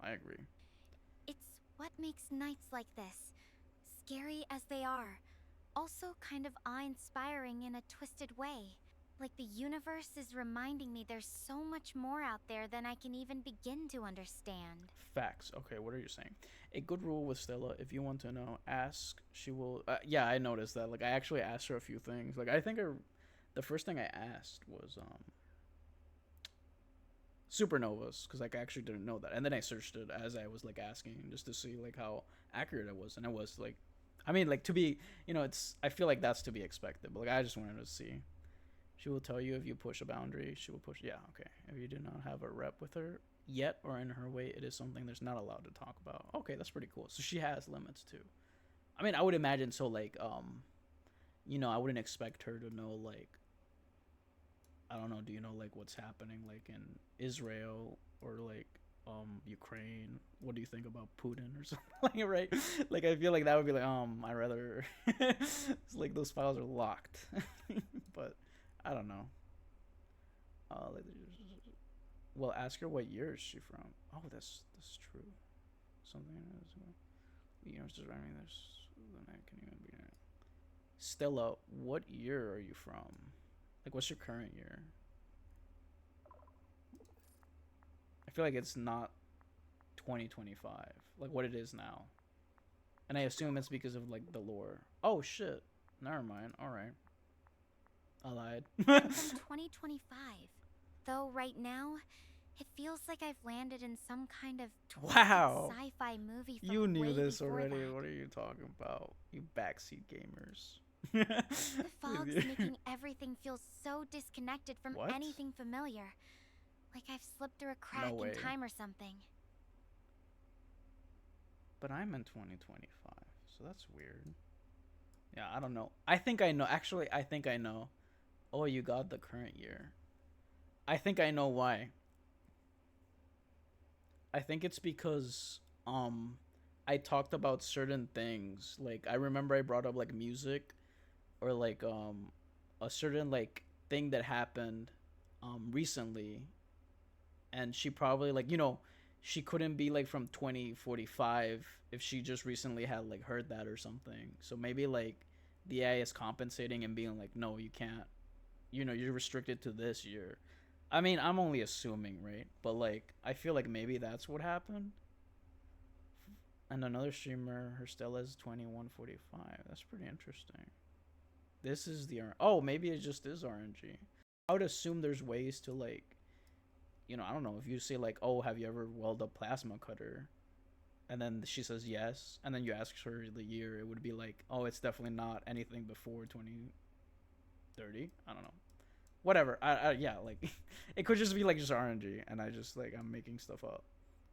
I agree. It's what makes nights like this, scary as they are, also kind of awe-inspiring in a twisted way. Like the universe is reminding me there's so much more out there than I can even begin to understand. Facts. Okay, what are you saying? A good rule with Stella, if you want to know, ask. She will. Yeah, I noticed that. Like, I actually asked her a few things. Like, I think the first thing I asked was supernovas, because like I actually didn't know that, and then I searched it as I was like asking just to see like how accurate it was, and it was like, I mean, like to be, it's. I feel like that's to be expected, but like I just wanted to see. She will tell you if you push a boundary. She will push. Yeah, okay. If you do not have a rep with her yet or in her way, it is something there's not allowed to talk about. Okay, that's pretty cool. So she has limits too. I mean, I would imagine so. Like, I wouldn't expect her to know like, I don't know. Do you know like what's happening like in Israel or like Ukraine? What do you think about Putin or something? Like, right? Like I feel like that would be like I rather. It's like those files are locked, but I don't know. Uh, well, ask her what year is she from. Oh, that's true. Something is just writing this. Then I can even be. Stella, what year are you from? Like, what's your current year? I feel like it's not 2025, like what it is now, and I assume it's because of like the lore. Oh shit! Never mind. All right, I lied. I'm from 2025. Though right now, it feels like I've landed in some kind of Wow. sci-fi movie from You knew way this before already. that. What are you talking about? You backseat gamers. The fog's making everything feel so disconnected from What? anything familiar. Like I've slipped through a crack No way. in time or something. But I'm in 2025, so that's weird. Yeah, I don't know. I think I know. Actually, I think I know. Oh, you got the current year. I think I know why. I think it's because I talked about certain things. Like I remember I brought up like music or like a certain like thing that happened recently, and she probably like she couldn't be like from 2045 if she just recently had like heard that or something. So maybe like the AI is compensating and being like, no, you can't. You're restricted to this year. I mean, I'm only assuming, right? But like, I feel like maybe that's what happened. And another streamer, her Stella is 2145. That's pretty interesting. This is the oh, maybe it just is RNG. I would assume there's ways to like, I don't know if you say like, oh, have you ever welded a plasma cutter? And then she says yes, and then you ask her the year, it would be like, oh, it's definitely not anything before 2030. I don't know. Whatever. Yeah, like it could just be like just RNG, and I'm making stuff up.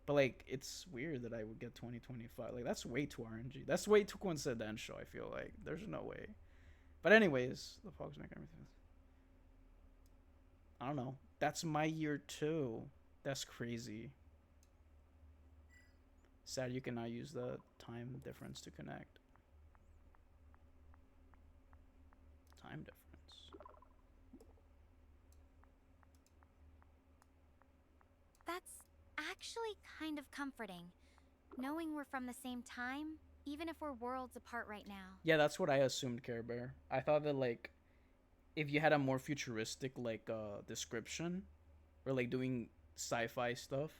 But like it's weird that I would get 2025. Like that's way too RNG. That's way too coincidental. I feel like there's no way. But anyways, the fogs make everything. I don't know. That's my year too. That's crazy. Sad you cannot use the time difference to connect. Time difference. That's actually kind of comforting, knowing we're from the same time, even if we're worlds apart right now. Yeah, that's what I assumed, Care Bear. I thought that like if you had a more futuristic like description or like doing sci-fi stuff,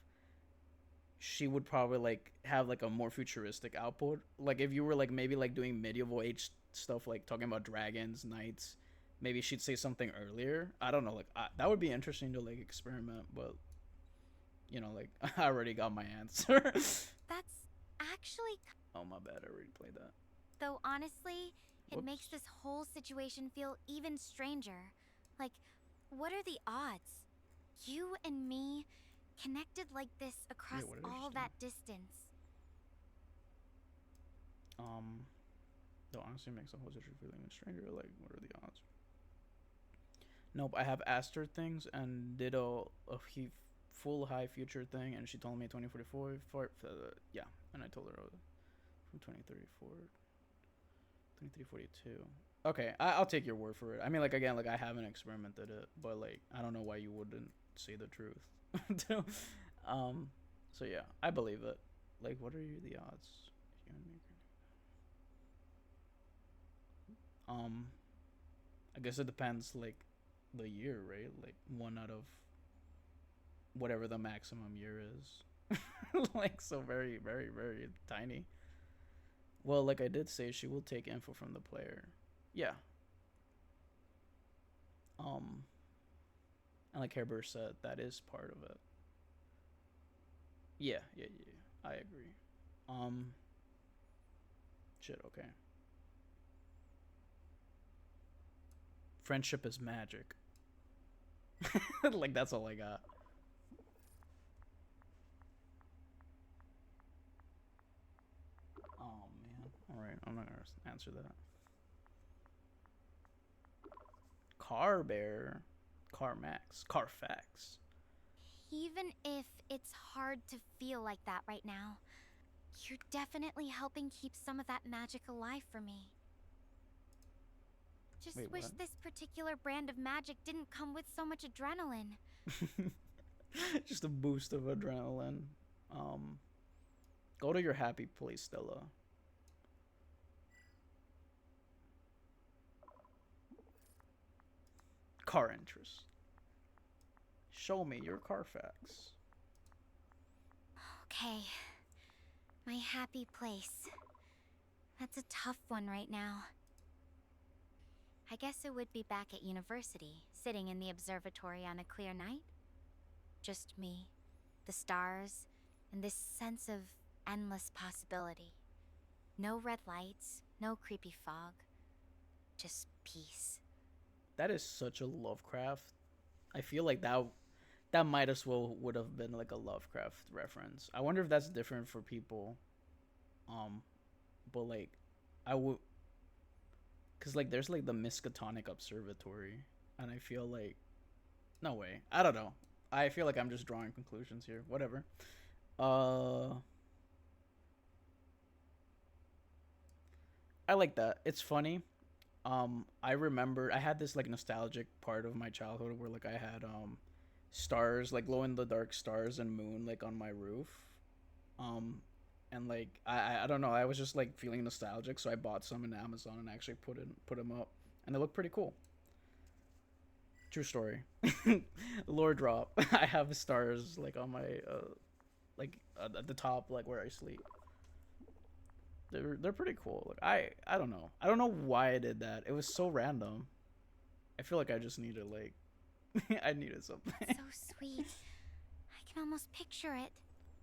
she would probably like have like a more futuristic output. Like if you were like maybe like doing medieval age stuff, like talking about dragons, knights, maybe she'd say something earlier. I don't know. Like that would be interesting to like experiment, but like I already got my answer. That's actually. Oh my bad, I already played that. Though honestly, it Whoops. makes this whole situation feel even stranger. Like, what are the odds? You and me connected like this across all that distance. Though honestly makes the whole situation feel even stranger. Like, what are the odds? Nope, I have asked her things and did a full high future thing, and she told me 2044. Yeah, And I told her from 2034, 2342. Okay, I'll take your word for it. I mean, like, again, like, I haven't experimented it, but, like, I don't know why you wouldn't say the truth. um, so yeah, I believe it. Like, what are the odds? Um, I guess it depends, like, the year, right? Like, one out of whatever the maximum year is. Like, so very, very, very tiny. Well, like I did say, she will take info from the player. Yeah. Um, and like Herber said, that is part of it. Yeah, yeah, yeah. I agree. Um, shit. Okay. Friendship is magic. Like that's all I got. Oh man. All right, I'm not gonna answer that. Car Bear, Carmax, Carfax. Even if it's hard to feel like that right now, you're definitely helping keep some of that magic alive for me. Just Wait, wish what? this particular brand of magic didn't come with so much adrenaline. Just a boost of adrenaline. Um, Go to your happy place, Stella. Car interest. Show me your Carfax. Okay, my happy place. That's a tough one right now. I guess it would be back at university, sitting in the observatory on a clear night. Just me, the stars, and this sense of endless possibility. No red lights, no creepy fog, just peace. That is such a Lovecraft. I feel like that might as well would have been like a Lovecraft reference. I wonder if that's different for people. Um, but like, I would, cause like there's like the Miskatonic Observatory, and I feel like, no way. I don't know. I feel like I'm just drawing conclusions here. Whatever. Uh, I like that. It's funny. I remember I had this like nostalgic part of my childhood where like I had stars, like glow in the dark stars and moon like on my roof. Um and like I don't know, I was just like feeling nostalgic, so I bought some in Amazon and actually put them up, and they look pretty cool. True story. Lore drop. I have stars like on my like at the top like where I sleep. They're pretty cool. Like I don't know. I don't know why I did that. It was so random. I feel like I just needed like I needed something. That's so sweet. I can almost picture it.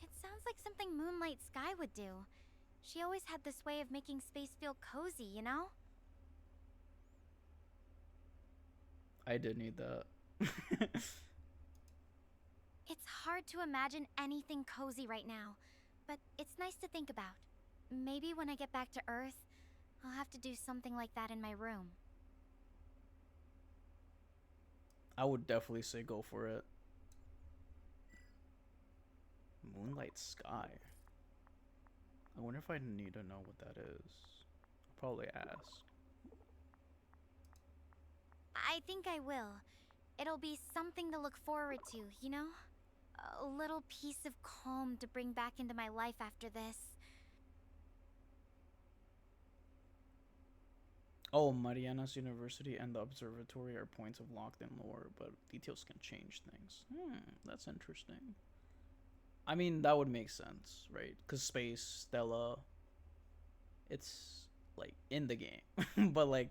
It sounds like something Moonlight Sky would do. She always had this way of making space feel cozy, you know? I did need that. It's hard to imagine anything cozy right now, but it's nice to think about. Maybe when I get back to Earth, I'll have to do something like that in my room. I would definitely say go for it. Moonlight Sky. I wonder if I need to know what that is. I'll probably ask. I think I will. It'll be something to look forward to, you know? A little piece of calm to bring back into my life after this. Oh, Marianas University and the observatory are points of locked in lore, but details can change things. That's interesting. I mean, that would make sense, right? Because space, Stella, it's like in the game. But like,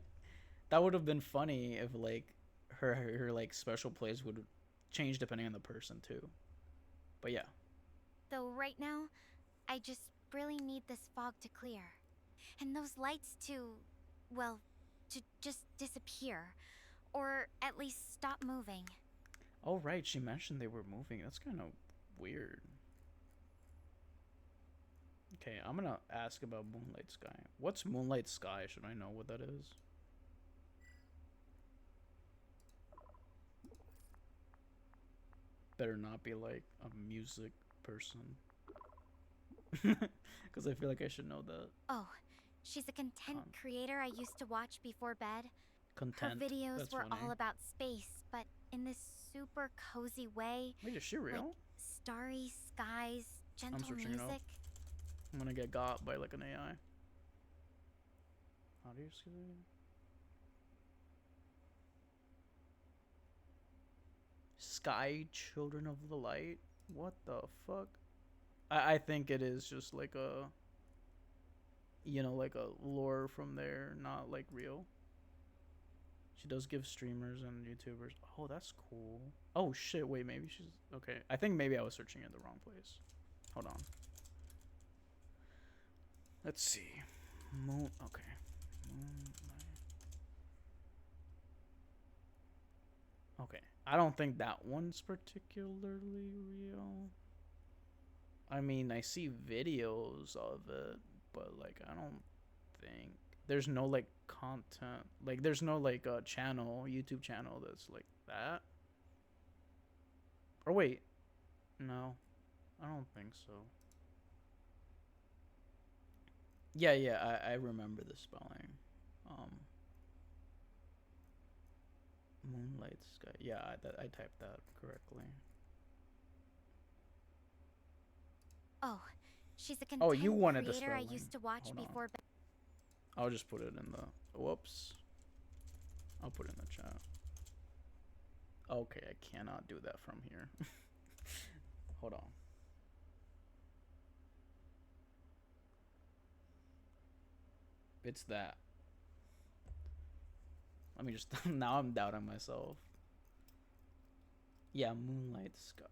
that would have been funny if like her like special place would change depending on the person too. But yeah, Though right now, I just really need this fog to clear. And those lights to, well, to just disappear. Or at least stop moving. oh right, she mentioned they were moving. That's kind of weird. Okay, I'm gonna ask about Moonlight Sky. What's Moonlight Sky? Should I know what that is? Better not be like a music person. Because I feel like I should know that. Oh, she's a content creator I used to watch before bed. Her Content. videos That's were funny. all about space, but in this super cozy way. Wait, is she Like real? starry skies, I'm gentle searching it up. music. I'm gonna get got by like an AI. How do you see that? Sky Children of the Light? What the fuck? I think it is just like a, you know, like a lore from there, not like real. She does give streamers and YouTubers. Oh, that's cool. Oh shit, wait, maybe she's okay. I think maybe I was searching in the wrong place. Hold on. Let's see. Moon. Okay. Moonlight. Okay. I don't think that one's particularly real. I mean, I see videos of it, but like I don't think there's no like content. Like there's no like channel, YouTube channel that's like that. Or wait. No. I don't think so. Yeah, yeah, I remember the spelling. Um Moonlight Sky. Yeah, I typed that correctly. Oh, she's a Oh, content you wanted the creator I spelling. used to watch Hold on. before bed. I'll just put it in the. Whoops. I'll put it in the chat. Okay, I cannot do that from here. Hold on. It's that. Let me just. Now I'm doubting myself. Yeah, Moonlight Sky.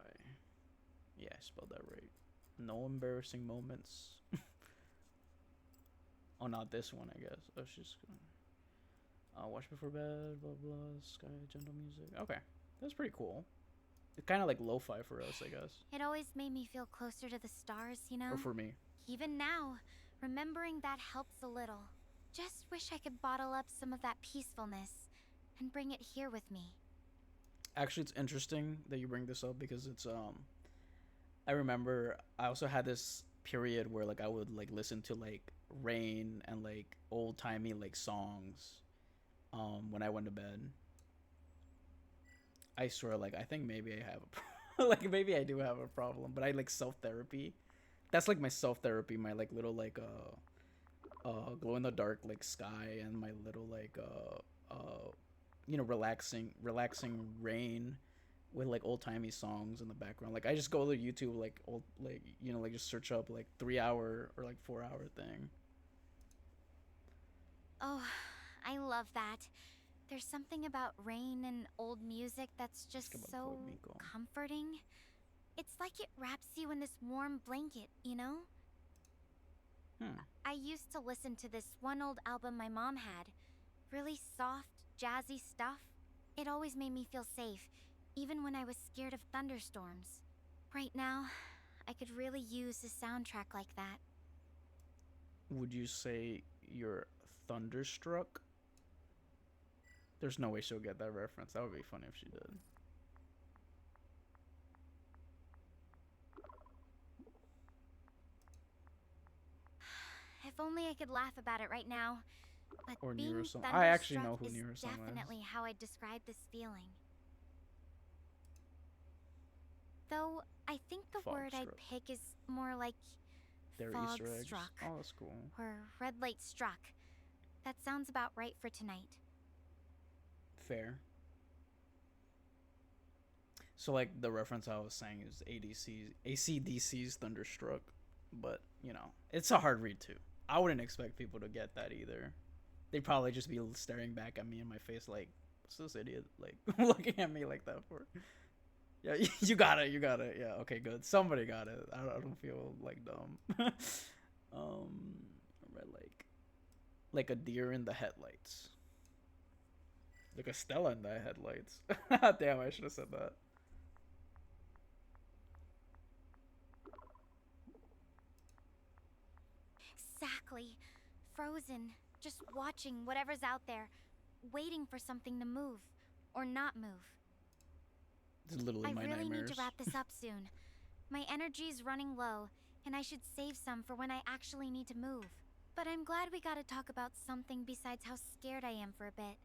Yeah, I spelled that right. No embarrassing moments. Oh, not this one, I guess. Oh, she's gonna watch before bed. Blah blah. Sky, gentle music. Okay, that's pretty cool. It's kind of like lo-fi for us, I guess. It always made me feel closer to the stars, you know? Or for me. Even now, remembering that helps a little. Just wish I could bottle up some of that peacefulness and bring it here with me. Actually, it's interesting that you bring this up because it's I remember I also had this period where like I would like listen to like Rain and like old timey like songs when I went to bed. I swear, like I think maybe I have like maybe I do have a problem, but I like self therapy. That's like my self therapy, my like little like glow in the dark like sky and my little like you know relaxing rain with like old timey songs in the background. Like I just go to YouTube like old like you know like just search up like 3 hour or like 4 hour thing. Oh, I love that. There's something about rain and old music that's just so comforting. It's like it wraps you in this warm blanket, you know? I used to listen to this one old album my mom had. Really soft, jazzy stuff. It always made me feel safe, even when I was scared of thunderstorms. Right now, I could really use a soundtrack like that. Would you say you're thunderstruck? There's no way she'll get that reference. That would be funny if she did. If only I could laugh about it right now. But Or being Neurosome. I actually know thunderstruck who is Neurosome is. definitely how I describe this feeling. Though I think the word I'd pick is more like fog struck. Oh, that's cool. Or red light struck. That sounds about right for tonight. Fair. So like the reference I was saying is ACDC's Thunderstruck, but you know it's a hard read too. I wouldn't expect people to get that either. They'd probably just be staring back at me in my face like, "What's this idiot like looking at me like that for?" Yeah, you got it. Yeah, okay, good. Somebody got it. I don't feel like dumb. Red like a deer in the headlights. Like a Stella in the headlights. Damn, I should have said that. Exactly. Frozen. Just watching whatever's out there. Waiting for something to move. Or not move. This is literally my nightmares. I really need to wrap this up soon. My energy's running low, and I should save some for when I actually need to move. But I'm glad we got to talk about something besides how scared I am for a bit.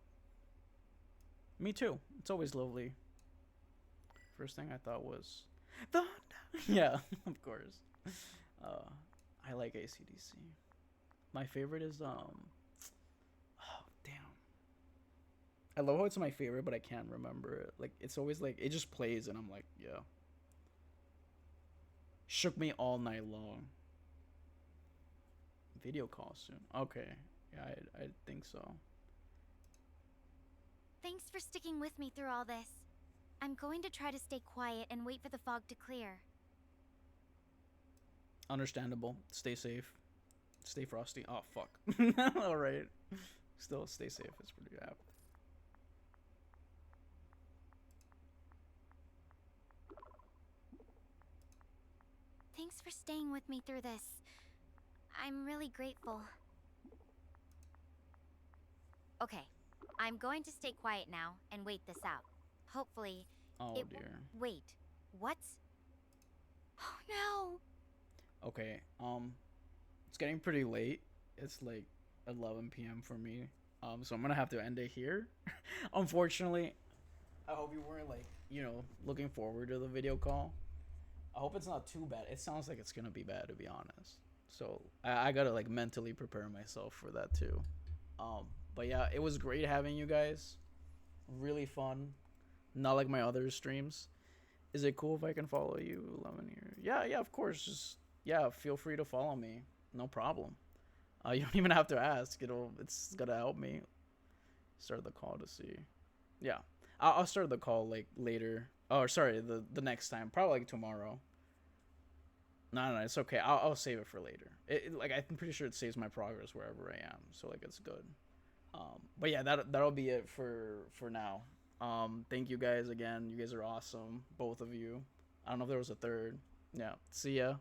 Me too. It's always lovely. First thing I thought was the yeah, of course. Uh, I like ACDC. My favorite is oh damn. I love how it's my favorite, but I can't remember it. Like it's always like it just plays, and I'm like, yeah. Shook me all night long. Video call soon. Okay, yeah, I think so. Thanks for sticking with me through all this. I'm going to try to stay quiet and wait for the fog to clear. Understandable. Stay safe. Stay frosty. Oh fuck. All right. Still stay safe. It's pretty apt. Thanks for staying with me through this. I'm really grateful. Okay, I'm going to stay quiet now and wait this out. Hopefully, Oh dear. Wait, what? Oh no! Okay. It's getting pretty late. It's like 11 p.m. for me. So I'm gonna have to end it here. Unfortunately, I hope you weren't like looking forward to the video call. I hope it's not too bad. It sounds like it's gonna be bad, to be honest. So I gotta like mentally prepare myself for that too. But yeah, it was great having you guys. Really fun. Not like my other streams. Is it cool if I can follow you, Lemon here? Yeah, yeah, of course. Just yeah, feel free to follow me. No problem. You don't even have to ask. It's gonna help me start the call to see. Yeah, I'll start the call like later. Oh, sorry, the next time, probably like tomorrow. No, it's okay. I'll save it for later. Like I'm pretty sure it saves my progress wherever I am, so like it's good. But yeah, that'll be it for now. Thank you guys again. You guys are awesome, both of you. I don't know if there was a third. Yeah, see ya.